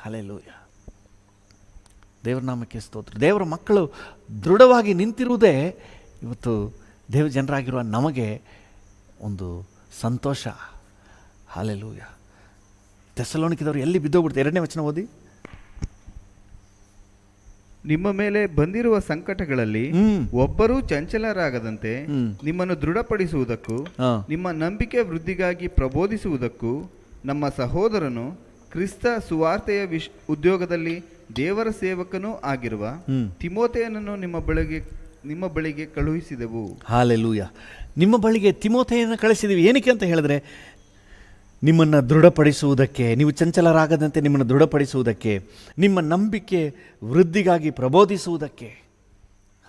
ಹಲ್ಲೆಲೂಯಾ. ದೇವರ ನಾಮಕ್ಕೆ ಸ್ತೋತ್ರ. ದೇವರ ಮಕ್ಕಳು ದೃಢವಾಗಿ ನಿಂತಿರುವುದೇ ಇವತ್ತು ದೇವ ಜನರಾಗಿರುವ ನಮಗೆ ಒಂದು ಸಂತೋಷ. ಹಲ್ಲೆಲೂಯಾ. ಥೆಸಲೋನಿಕದವರು ಎಲ್ಲಿ ಬಿದ್ದೋಗ್ಬಿಡ್ತಾರೆ? 2ನೇ ವಚನ ಓದಿ. ನಿಮ್ಮ ಮೇಲೆ ಬಂದಿರುವ ಸಂಕಟಗಳಲ್ಲಿ ಒಬ್ಬರೂ ಚಂಚಲರಾಗದಂತೆ ನಿಮ್ಮನ್ನು ದೃಢಪಡಿಸುವುದಕ್ಕೂ ನಿಮ್ಮ ನಂಬಿಕೆ ವೃದ್ಧಿಗಾಗಿ ಪ್ರಬೋಧಿಸುವುದಕ್ಕೂ ನಮ್ಮ ಸಹೋದರನು ಕ್ರಿಸ್ತ ಸುವಾರ್ತೆಯ ಉದ್ಯೋಗದಲ್ಲಿ ದೇವರ ಸೇವಕನೂ ಆಗಿರುವ ತಿಮೋಥೆಯನನ್ನು ನಿಮ್ಮ ಬಳಿಗೆ ಕಳುಹಿಸಿದೆವು. ಹಲ್ಲೆಲೂಯಾ. ನಿಮ್ಮ ಬಳಿಗೆ ತಿಮೋಥೆಯನ್ನು ಕಳಿಸಿದೆವು. ಏನಕ್ಕೆ ಅಂತ ಹೇಳಿದ್ರೆ, ನಿಮ್ಮನ್ನು ದೃಢಪಡಿಸುವುದಕ್ಕೆ, ನೀವು ಚಂಚಲರಾಗದಂತೆ ನಿಮ್ಮನ್ನು ದೃಢಪಡಿಸುವುದಕ್ಕೆ, ನಿಮ್ಮ ನಂಬಿಕೆ ವೃದ್ಧಿಗಾಗಿ ಪ್ರಬೋಧಿಸುವುದಕ್ಕೆ.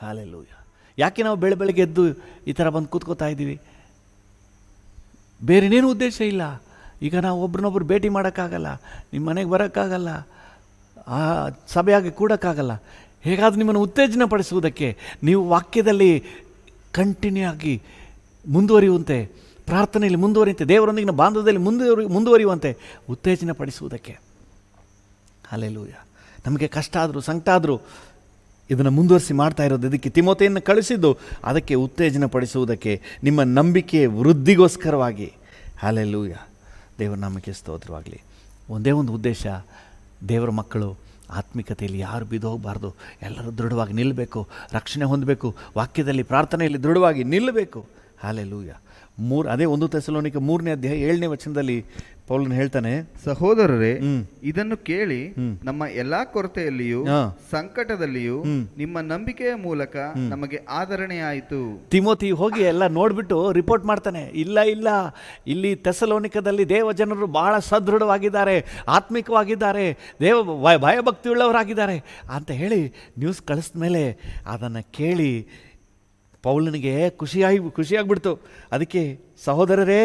ಹಲ್ಲೆಲೂಯಾ. ಯಾಕೆ ನಾವು ಬೆಳಗ್ಗೆ ಎದ್ದು ಈ ಥರ ಬಂದು ಕೂತ್ಕೋತಾ ಇದ್ದೀವಿ? ಬೇರೆನೇನು ಉದ್ದೇಶ ಇಲ್ಲ. ಈಗ ನಾವು ಒಬ್ರನ್ನೊಬ್ರು ಭೇಟಿ ಮಾಡೋಕ್ಕಾಗಲ್ಲ, ನಿಮ್ಮ ಮನೆಗೆ ಬರೋಕ್ಕಾಗಲ್ಲ, ಆ ಸಭೆಯಾಗಿ ಕೂಡೋಕ್ಕಾಗಲ್ಲ. ಹೇಗಾದರೂ ನಿಮ್ಮನ್ನು ಉತ್ತೇಜನ ಪಡಿಸುವುದಕ್ಕೆ, ನೀವು ವಾಕ್ಯದಲ್ಲಿ ಕಂಟಿನ್ಯೂ ಆಗಿ ಮುಂದುವರಿಯುವಂತೆ, ಪ್ರಾರ್ಥನೆಯಲ್ಲಿ ಮುಂದುವರಿಯುವಂತೆ, ದೇವರೊಂದಿಗಿನ ಬಾಂಧವ್ಯದಲ್ಲಿ ಮುಂದುವರಿಯುವಂತೆ ಉತ್ತೇಜನ ಪಡಿಸುವುದಕ್ಕೆ. ಹಲ್ಲೆಲೂಯಾ. ನಮಗೆ ಕಷ್ಟ ಆದರೂ ಸಂಕಟ ಆದರೂ ಇದನ್ನು ಮುಂದುವರಿಸಿ ಮಾಡ್ತಾ ಇರೋದು ಇದಕ್ಕೆ. ತಿಮೋಥೆಯನ್ನು ಕಳಿಸಿದ್ದು ಅದಕ್ಕೆ ಉತ್ತೇಜನ ಪಡಿಸುವುದಕ್ಕೆ, ನಿಮ್ಮ ನಂಬಿಕೆ ವೃದ್ಧಿಗೋಸ್ಕರವಾಗಿ. ಹಲ್ಲೆಲೂಯಾ. ದೇವರ ನಾಮಕ್ಕೆ ಸ್ತೋತ್ರವಾಗಲಿ. ಒಂದೇ ಒಂದು ಉದ್ದೇಶ, ದೇವರ ಮಕ್ಕಳು ಆತ್ಮಿಕತೆಯಲ್ಲಿ ಯಾರು ಬಿದ್ದು ಹೋಗಬಾರ್ದು, ಎಲ್ಲರೂ ದೃಢವಾಗಿ ನಿಲ್ಲಬೇಕು, ರಕ್ಷಣೆ ಹೊಂದಬೇಕು, ವಾಕ್ಯದಲ್ಲಿ ಪ್ರಾರ್ಥನೆಯಲ್ಲಿ ದೃಢವಾಗಿ ನಿಲ್ಲಬೇಕು. ಹಲ್ಲೆಲೂಯಾ. ಅದೇ 1 ಥೆಸಲೋನಿಕ 3ನೇ ಅಧ್ಯಾಯ 7ನೇ ವಚನದಲ್ಲಿ ಪೌಲನು ಹೇಳ್ತಾನೆ, ಸಹೋದರರೇ, ಹ್ಮ್. ಇದನ್ನು ಕೇಳಿ ಹ್ಮ್. ನಮ್ಮ ಎಲ್ಲಾ ಕೊರತೆಯಲ್ಲಿಯೂ ಹಾ. ಸಂಕಟದಲ್ಲಿಯೂ ಹ್ಮ್. ನಿಮ್ಮ ನಂಬಿಕೆಯ ಮೂಲಕ ನಮಗೆ ಆದರಣೆಯಾಯಿತು. ತಿಮೋತಿ ಹೋಗಿ ಎಲ್ಲ ನೋಡ್ಬಿಟ್ಟು ರಿಪೋರ್ಟ್ ಮಾಡ್ತಾನೆ, ಇಲ್ಲ ಇಲ್ಲಿ ಥೆಸಲೋನಿಕದಲ್ಲಿ ದೇವ ಜನರು ಬಹಳ ಸದೃಢವಾಗಿದ್ದಾರೆ, ಆತ್ಮಿಕವಾಗಿದ್ದಾರೆ, ಭಯಭಕ್ತಿ ಉಳ್ಳವರಾಗಿದ್ದಾರೆ ಅಂತ ಹೇಳಿ ನ್ಯೂಸ್ ಕಳಿಸಿದ ಮೇಲೆ ಅದನ್ನು ಕೇಳಿ ಪೌಲನಿಗೆ ಖುಷಿಯಾಗ್ಬಿಡ್ತು. ಅದಕ್ಕೆ ಸಹೋದರರೇ,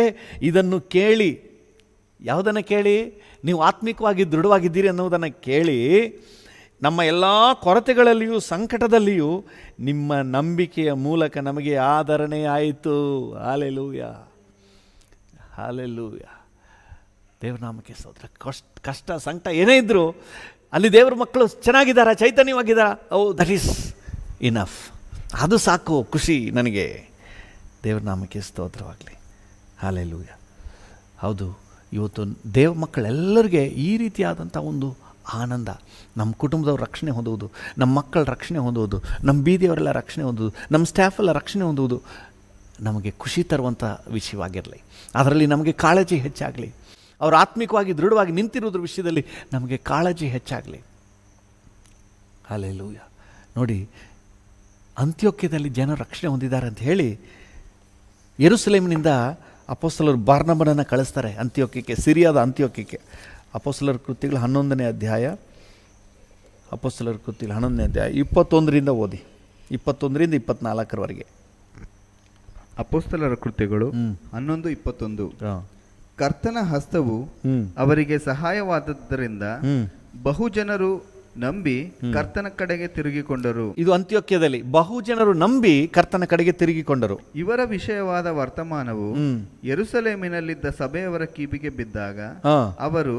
ಇದನ್ನು ಕೇಳಿ, ಯಾವುದನ್ನು ಕೇಳಿ? ನೀವು ಆತ್ಮಿಕವಾಗಿ ದೃಢವಾಗಿದ್ದೀರಿ ಅನ್ನೋದನ್ನು ಕೇಳಿ, ನಮ್ಮ ಎಲ್ಲ ಕೊರತೆಗಳಲ್ಲಿಯೂ ಸಂಕಟದಲ್ಲಿಯೂ ನಿಮ್ಮ ನಂಬಿಕೆಯ ಮೂಲಕ ನಮಗೆ ಆದರಣೆಯಾಯಿತು. ಹಾಲೆಲೂಯ, ಹಾಲೆಲೂಯ, ದೇವನಾಮಕ್ಕೆ ಸ್ತೋತ್ರ. ಕಷ್ಟ ಸಂಕಟ ಏನೇ ಇದ್ದರೂ ಅಲ್ಲಿ ದೇವರ ಮಕ್ಕಳು ಚೆನ್ನಾಗಿದ್ದಾರಾ, ಚೈತನ್ಯವಾಗಿದ್ದಾರಾ? That is enough. ಅದು ಸಾಕು ಖುಷಿ ನನಗೆ. ದೇವರ ನಾಮಕ್ಕೆ ಸ್ತೋತ್ರವಾಗಲಿ. ಹಾಲೆಲೂಯ. ಹೌದು, ಇವತ್ತು ದೇವ ಮಕ್ಕಳೆಲ್ಲರಿಗೆ ಈ ರೀತಿಯಾದಂಥ ಒಂದು ಆನಂದ. ನಮ್ಮ ಕುಟುಂಬದವ್ರ ರಕ್ಷಣೆ ಹೊಂದುವುದು, ನಮ್ಮ ಮಕ್ಕಳ ರಕ್ಷಣೆ ಹೊಂದುವುದು, ನಮ್ಮ ಬೀದಿಯವರೆಲ್ಲ ರಕ್ಷಣೆ ಹೊಂದುವುದು, ನಮ್ಮ ಸ್ಟಾಫೆಲ್ಲ ರಕ್ಷಣೆ ಹೊಂದುವುದು ನಮಗೆ ಖುಷಿ ತರುವಂಥ ವಿಷಯವಾಗಿರಲಿ. ಅದರಲ್ಲಿ ನಮಗೆ ಕಾಳಜಿ ಹೆಚ್ಚಾಗಲಿ. ಅವರು ಆತ್ಮಿಕವಾಗಿ ದೃಢವಾಗಿ ನಿಂತಿರೋದ್ರ ವಿಷಯದಲ್ಲಿ ನಮಗೆ ಕಾಳಜಿ ಹೆಚ್ಚಾಗಲಿ. ಹಾಲೆಲೂಯ. ನೋಡಿ, ಅಂತ್ಯೋಕ್ಯದಲ್ಲಿ ಜನರು ರಕ್ಷಣೆ ಹೊಂದಿದ್ದಾರೆ ಅಂತ ಹೇಳಿ ಯೆರೂಸಲೇಮಿನಿಂದ ಅಪೊಸ್ತಲರು ಬಾರ್ನಬನನ್ನು ಕಳಿಸ್ತಾರೆ ಅಂತ್ಯೋಕ್ಯಕ್ಕೆ, ಸಿರಿಯಾದ ಅಂತ್ಯೋಕ್ಯಕ್ಕೆ. ಅಪೊಸ್ತಲರ ಕೃತ್ಯಗಳು 11ನೇ ಅಧ್ಯಾಯ, ಅಪೊಸ್ತಲರ ಕೃತ್ಯಗಳು 11ನೇ ಅಧ್ಯಾಯ 21ರಿಂದ ಓದಿ, 21ರಿಂದ 24ರವರೆಗೆ. ಅಪೊಸ್ತಲರ ಕೃತ್ಯಗಳು 11:21. ಕರ್ತನ ಹಸ್ತವು ಅವರಿಗೆ ಸಹಾಯವಾದದ್ದರಿಂದ ಬಹುಜನರು ನಂಬಿ ಕರ್ತನ ಕಡೆಗೆ ತಿರುಗಿಕೊಂಡರು. ಇದು ಅಂತ್ಯೋಕ್ಯದಲ್ಲಿ ಬಹುಜನರು ನಂಬಿ ಕರ್ತನ ಕಡೆಗೆ ತಿರುಗಿಕೊಂಡರು. ಇವರ ವಿಷಯವಾದ ವರ್ತಮಾನವು ಯೆರೂಸಲೇಮಿನಲ್ಲಿದ್ದ ಸಭೆಯವರ ಕಿವಿಗೆ ಬಿದ್ದಾಗ ಅವರು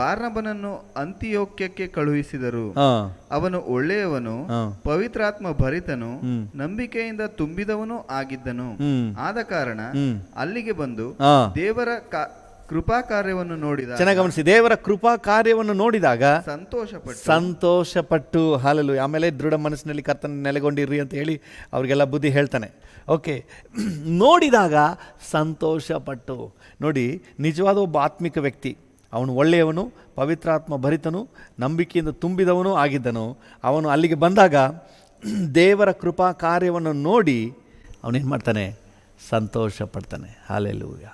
ಬಾರ್ನಬನನ್ನು ಅಂತಿಯೋಕ್ಯಕ್ಕೆ ಕಳುಹಿಸಿದರು. ಅವನು ಒಳ್ಳೆಯವನು, ಪವಿತ್ರಾತ್ಮ ಭರಿತನು, ನಂಬಿಕೆಯಿಂದ ತುಂಬಿದವನು ಆಗಿದ್ದನು. ಆದ ಕಾರಣ ಅಲ್ಲಿಗೆ ಬಂದು ದೇವರ ಕೃಪಾ ಕಾರ್ಯವನ್ನು ನೋಡಿದ, ಚೆನ್ನಾಗಿ ಗಮನಿಸಿ, ದೇವರ ಕೃಪಾ ಕಾರ್ಯವನ್ನು ನೋಡಿದಾಗ ಸಂತೋಷಪಟ್ಟು ಹಾಲೆಲೂಯ. ಆಮೇಲೆ ದೃಢ ಮನಸ್ಸಿನಲ್ಲಿ ಕರ್ತನ ನೆಲೆಗೊಂಡಿರ್ರಿ ಅಂತ ಹೇಳಿ ಅವ್ರಿಗೆಲ್ಲ ಬುದ್ಧಿ ಹೇಳ್ತಾನೆ. ಓಕೆ, ನೋಡಿದಾಗ ಸಂತೋಷಪಟ್ಟು. ನೋಡಿ, ನಿಜವಾದ ಒಬ್ಬ ಆತ್ಮಿಕ ವ್ಯಕ್ತಿ, ಅವನು ಒಳ್ಳೆಯವನು, ಪವಿತ್ರಾತ್ಮ ಭರಿತನು, ನಂಬಿಕೆಯಿಂದ ತುಂಬಿದವನು ಆಗಿದ್ದನು. ಅವನು ಅಲ್ಲಿಗೆ ಬಂದಾಗ ದೇವರ ಕೃಪಾ ಕಾರ್ಯವನ್ನು ನೋಡಿ ಅವನೇನು ಮಾಡ್ತಾನೆ? ಸಂತೋಷ ಪಡ್ತಾನೆ. ಹಾಲೆಲೂಯ.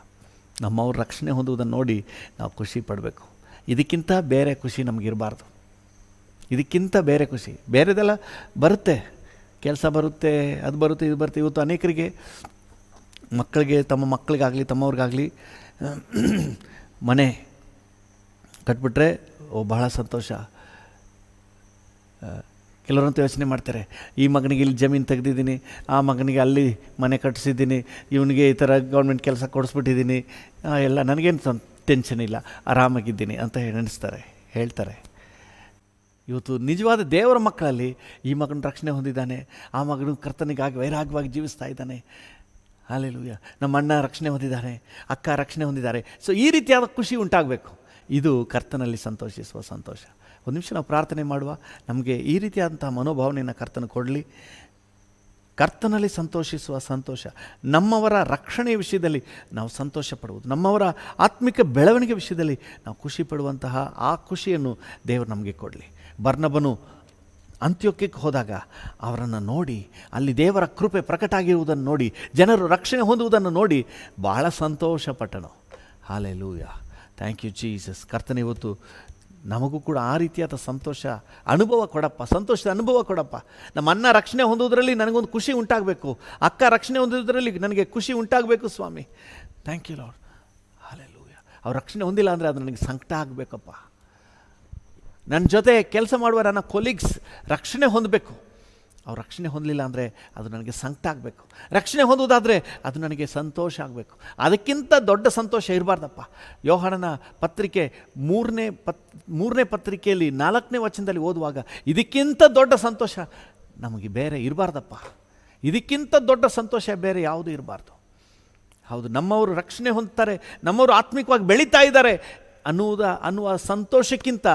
ನಮ್ಮವ್ರ ರಕ್ಷಣೆ ಹೊಂದುವುದನ್ನು ನೋಡಿ ನಾವು ಖುಷಿ ಪಡಬೇಕು. ಇದಕ್ಕಿಂತ ಬೇರೆ ಖುಷಿ ನಮಗಿರಬಾರ್ದು. ಇದಕ್ಕಿಂತ ಬೇರೆ ಖುಷಿ ಬೇರೆದೆಲ್ಲ ಬರುತ್ತೆ, ಕೆಲಸ ಬರುತ್ತೆ, ಅದು ಬರುತ್ತೆ, ಇದು ಬರುತ್ತೆ. ಇವತ್ತು ಅನೇಕರಿಗೆ ಮಕ್ಕಳಿಗೆ, ತಮ್ಮ ಮಕ್ಕಳಿಗಾಗಲಿ ತಮ್ಮವ್ರಿಗಾಗಲಿ ಮನೆ ಕಟ್ಬಿಟ್ರೆ ಬಹಳ ಸಂತೋಷ. ಕೆಲವರಂತೂ ಯೋಚನೆ ಮಾಡ್ತಾರೆ, ಈ ಮಗನಿಗೆ ಇಲ್ಲಿ ಜಮೀನು ತೆಗೆದಿದ್ದೀನಿ, ಆ ಮಗನಿಗೆ ಅಲ್ಲಿ ಮನೆ ಕಟ್ಟಿಸಿದ್ದೀನಿ, ಇವನಿಗೆ ಈ ಥರ ಗೌರ್ಮೆಂಟ್ ಕೆಲಸ ಕೊಡಿಸ್ಬಿಟ್ಟಿದ್ದೀನಿ, ಎಲ್ಲ ನನಗೇನು ಟೆನ್ಷನ್ ಇಲ್ಲ, ಆರಾಮಾಗಿದ್ದೀನಿ ಅಂತ ನೆನೆಸ್ತಾರೆ, ಹೇಳ್ತಾರೆ. ಇವತ್ತು ನಿಜವಾದ ದೇವರ ಮಕ್ಕಳಲ್ಲಿ ಈ ಮಗನ ರಕ್ಷಣೆ ಹೊಂದಿದ್ದಾನೆ, ಆ ಮಗನು ಕರ್ತನಿಗಾಗಿ ವೈರಾಗ್ಯವಾಗಿ ಜೀವಿಸ್ತಾ ಇದ್ದಾನೆ. ಹಾಲೆಲೂಯ. ನಮ್ಮ ಅಣ್ಣ ರಕ್ಷಣೆ ಹೊಂದಿದ್ದಾರೆ, ಅಕ್ಕ ರಕ್ಷಣೆ ಹೊಂದಿದ್ದಾರೆ. ಸೊ ಈ ರೀತಿಯಾದ ಖುಷಿ ಉಂಟಾಗಬೇಕು. ಇದು ಕರ್ತನಲ್ಲಿ ಸಂತೋಷಿಸುವ ಸಂತೋಷ. ಒಂದು ನಿಮಿಷ ನಾವು ಪ್ರಾರ್ಥನೆ ಮಾಡುವ. ನಮಗೆ ಈ ರೀತಿಯಾದಂಥ ಮನೋಭಾವನೆಯನ್ನು ಕರ್ತನ ಕೊಡಲಿ. ಕರ್ತನಲ್ಲಿ ಸಂತೋಷಿಸುವ ಸಂತೋಷ, ನಮ್ಮವರ ರಕ್ಷಣೆಯ ವಿಷಯದಲ್ಲಿ ನಾವು ಸಂತೋಷ ಪಡುವುದು, ನಮ್ಮವರ ಆತ್ಮಿಕ ಬೆಳವಣಿಗೆ ವಿಷಯದಲ್ಲಿ ನಾವು ಖುಷಿ ಪಡುವಂತಹ ಆ ಖುಷಿಯನ್ನು ದೇವರು ನಮಗೆ ಕೊಡಲಿ. ಬರ್ನಬನು ಅಂತ್ಯೋಕ್ಯಕ್ಕೆ ಹೋದಾಗ ಅವರನ್ನು ನೋಡಿ, ಅಲ್ಲಿ ದೇವರ ಕೃಪೆ ಪ್ರಕಟ ಆಗಿರುವುದನ್ನು ನೋಡಿ, ಜನರು ರಕ್ಷಣೆ ಹೊಂದುವುದನ್ನು ನೋಡಿ ಬಹಳ ಸಂತೋಷಪಟ್ಟನು. ಹಾಲೆಲೂಯ. Thank you Jesus. ಕರ್ತನೆ, ಇವತ್ತು ನಮಗೂ ಕೂಡ ಆ ರೀತಿಯಾದ ಸಂತೋಷ ಅನುಭವ ಕೊಡಪ್ಪ, ಸಂತೋಷದ ಅನುಭವ ಕೊಡಪ್ಪ. ನಮ್ಮ ಅಣ್ಣ ರಕ್ಷಣೆ ಹೊಂದುವುದರಲ್ಲಿ ನನಗೊಂದು ಖುಷಿ ಉಂಟಾಗಬೇಕು, ಅಕ್ಕ ರಕ್ಷಣೆ ಹೊಂದುವುದರಲ್ಲಿ ನನಗೆ ಖುಷಿ ಉಂಟಾಗಬೇಕು ಸ್ವಾಮಿ. Thank you lord. ಹಾಲೆಲೂಯ. ಅವ್ರು ರಕ್ಷಣೆ ಹೊಂದಿಲ್ಲ ಅಂದರೆ ಅದು ನನಗೆ ಸಂಕಟ ಆಗಬೇಕಪ್ಪ. ನನ್ನ ಜೊತೆ ಕೆಲಸ ಮಾಡುವ ನನ್ನ ಕೊಲೀಗ್ಸ್ ರಕ್ಷಣೆ ಹೊಂದಬೇಕು. ಅವ್ರು ರಕ್ಷಣೆ ಹೊಂದಲಿಲ್ಲ ಅಂದರೆ ಅದು ನನಗೆ ಸಂಕಟ ಆಗಬೇಕು. ರಕ್ಷಣೆ ಹೊಂದುವುದಾದರೆ ಅದು ನನಗೆ ಸಂತೋಷ ಆಗಬೇಕು. ಅದಕ್ಕಿಂತ ದೊಡ್ಡ ಸಂತೋಷ ಇರಬಾರ್ದಪ್ಪ. ಯೋಹಾನನ ಪತ್ರಿಕೆ 3ನೇ ಪತ್ರಿಕೆಯಲ್ಲಿ 4ನೇ ವಚನದಲ್ಲಿ ಓದುವಾಗ ಇದಕ್ಕಿಂತ ದೊಡ್ಡ ಸಂತೋಷ ನಮಗೆ ಬೇರೆ ಇರಬಾರ್ದಪ್ಪ. ಇದಕ್ಕಿಂತ ದೊಡ್ಡ ಸಂತೋಷ ಬೇರೆ ಯಾವುದೂ ಇರಬಾರ್ದು. ಹೌದು, ನಮ್ಮವರು ರಕ್ಷಣೆ ಹೊಂದ್ತಾರೆ, ನಮ್ಮವರು ಆತ್ಮಿಕವಾಗಿ ಬೆಳೀತಾ ಇದ್ದಾರೆ ಅನ್ನುವ ಸಂತೋಷಕ್ಕಿಂತ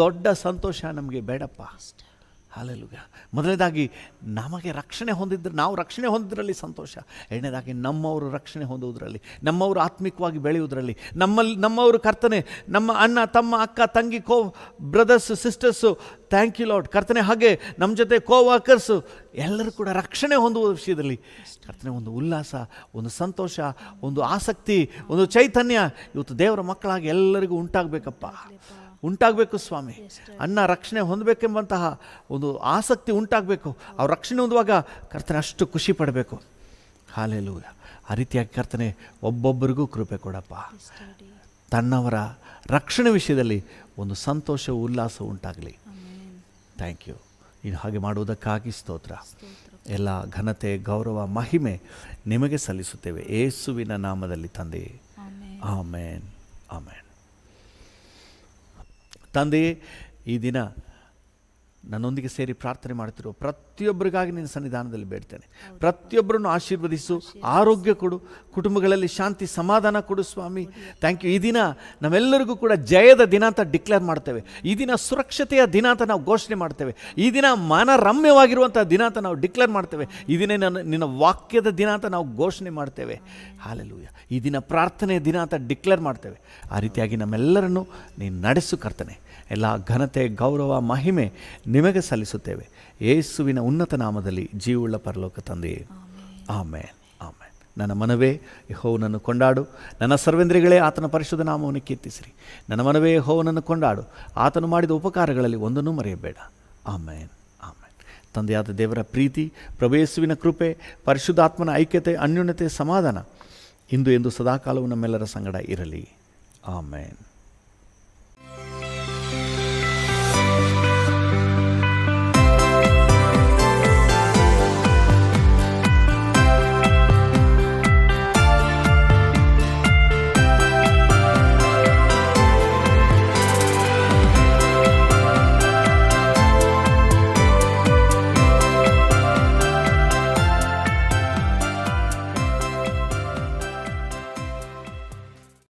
ದೊಡ್ಡ ಸಂತೋಷ ನಮಗೆ ಬೇಡಪ್ಪ. ಹಾಲೆಲೂಯ. ಮೊದಲನೇದಾಗಿ ನಮಗೆ ರಕ್ಷಣೆ ಹೊಂದಿದ್ರೆ, ನಾವು ರಕ್ಷಣೆ ಹೊಂದಿದ್ರಲ್ಲಿ ಸಂತೋಷ. ಎರಡನೇದಾಗಿ ನಮ್ಮವರು ರಕ್ಷಣೆ ಹೊಂದುವುದರಲ್ಲಿ, ನಮ್ಮವರು ಆತ್ಮಿಕವಾಗಿ ಬೆಳೆಯುವುದರಲ್ಲಿ, ನಮ್ಮವರು ಕರ್ತನೆ, ನಮ್ಮ ಅಣ್ಣ ತಮ್ಮ ಅಕ್ಕ ತಂಗಿ brothers sisters, thank you Lord ಕರ್ತನೆ. ಹಾಗೆ ನಮ್ಮ ಜೊತೆ ವರ್ಕರ್ಸು ಎಲ್ಲರೂ ಕೂಡ ರಕ್ಷಣೆ ಹೊಂದುವ ವಿಷಯದಲ್ಲಿ ಕರ್ತನೆ ಒಂದು ಉಲ್ಲಾಸ, ಒಂದು ಸಂತೋಷ, ಒಂದು ಆಸಕ್ತಿ, ಒಂದು ಚೈತನ್ಯ ಇವತ್ತು ದೇವರ ಮಕ್ಕಳಾಗಿ ಎಲ್ಲರಿಗೂ ಉಂಟಾಗಬೇಕು ಸ್ವಾಮಿ. ಅನ್ನ ರಕ್ಷಣೆ ಹೊಂದಬೇಕೆಂಬಂತಹ ಒಂದು ಆಸಕ್ತಿ ಉಂಟಾಗಬೇಕು. ಅವ್ರು ರಕ್ಷಣೆ ಹೊಂದುವಾಗ ಕರ್ತನೆ ಅಷ್ಟು ಖುಷಿ ಪಡಬೇಕು. ಹಾಲೆಲೂಯ. ಆ ರೀತಿಯಾಗಿ ಕರ್ತನೆ ಒಬ್ಬೊಬ್ಬರಿಗೂ ಕೃಪೆ ಕೊಡಪ್ಪ. ತನ್ನವರ ರಕ್ಷಣೆ ವಿಷಯದಲ್ಲಿ ಒಂದು ಸಂತೋಷ ಉಲ್ಲಾಸ ಉಂಟಾಗಲಿ. Thank you. ನೀನು ಹಾಗೆ ಮಾಡುವುದಕ್ಕಾಗಿ ಸ್ತೋತ್ರ. ಎಲ್ಲ ಘನತೆ ಗೌರವ ಮಹಿಮೆ ನಿಮಗೆ ಸಲ್ಲಿಸುತ್ತೇವೆ ಯೇಸುವಿನ ನಾಮದಲ್ಲಿ ತಂದೆ. ಆಮೇನ್ ಆಮೇನ್. ತಂದೆಯೇ, ಈ ದಿನ ನನ್ನೊಂದಿಗೆ ಸೇರಿ ಪ್ರಾರ್ಥನೆ ಮಾಡ್ತಿರೋ ಪ್ರತಿಯೊಬ್ಬರಿಗಾಗಿ ನಿನ್ನ ಸನ್ನಿಧಾನದಲ್ಲಿ ಬೇಡ್ತೇನೆ. ಪ್ರತಿಯೊಬ್ಬರನ್ನು ಆಶೀರ್ವದಿಸು, ಆರೋಗ್ಯ ಕೊಡು, ಕುಟುಂಬಗಳಲ್ಲಿ ಶಾಂತಿ ಸಮಾಧಾನ ಕೊಡು ಸ್ವಾಮಿ. Thank you. ಈ ದಿನ ನಾವೆಲ್ಲರಿಗೂ ಕೂಡ ಜಯದ ದಿನ ಅಂತ ಡಿಕ್ಲೇರ್ ಮಾಡ್ತೇವೆ. ಈ ದಿನ ಸುರಕ್ಷತೆಯ ದಿನ ಅಂತ ನಾವು ಘೋಷಣೆ ಮಾಡ್ತೇವೆ. ಈ ದಿನ ಮನರಮ್ಯವಾಗಿರುವಂಥ ದಿನ ಅಂತ ನಾವು ಡಿಕ್ಲೇರ್ ಮಾಡ್ತೇವೆ. ಈ ದಿನ ನಿನ್ನ ವಾಕ್ಯದ ದಿನ ಅಂತ ನಾವು ಘೋಷಣೆ ಮಾಡ್ತೇವೆ. ಹಾಲೆಲೂಯ. ಈ ದಿನ ಪ್ರಾರ್ಥನೆಯ ದಿನ ಅಂತ ಡಿಕ್ಲೇರ್ ಮಾಡ್ತೇವೆ. ಆ ರೀತಿಯಾಗಿ ನಮ್ಮೆಲ್ಲರನ್ನು ನೀನು ನಡೆಸು ಕರ್ತನೆ. ಎಲ್ಲ ಘನತೆ ಗೌರವ ಮಹಿಮೆ ನಿಮಗೆ ಸಲ್ಲಿಸುತ್ತೇವೆ ಯೇಸುವಿನ ಉನ್ನತ ನಾಮದಲ್ಲಿ, ಜೀವವುಳ್ಳ ಪರಲೋಕ ತಂದೆಯೇ. ಆಮೇನ್ ಆಮೇನ್. ನನ್ನ ಮನವೇ ಯೆಹೋವನನ್ನು ಕೊಂಡಾಡು, ನನ್ನ ಸರ್ವೇಂದ್ರಿಗಳೇ ಆತನ ಪರಿಶುದ್ಧ ನಾಮವನ್ನು ಕೀರ್ತಿಸಿರಿ. ನನ್ನ ಮನವೇ ಯೆಹೋವನನ್ನು ಕೊಂಡಾಡು, ಆತನು ಮಾಡಿದ ಉಪಕಾರಗಳಲ್ಲಿ ಒಂದನ್ನೂ ಮರೆಯಬೇಡ. ಆಮೇನ್ ಆಮೇನ್. ತಂದೆಯಾದ ದೇವರ ಪ್ರೀತಿ, ಪ್ರಭು ಯೇಸುವಿನ ಕೃಪೆ, ಪರಿಶುದ್ಧಾತ್ಮನ ಐಕ್ಯತೆ, ಅನ್ಯೋನ್ಯತೆ, ಸಮಾಧಾನ ಇಂದು ಎಂದು ಸದಾಕಾಲವೂ ನಮ್ಮೆಲ್ಲರ ಸಂಗಡ ಇರಲಿ. ಆಮೇನ್.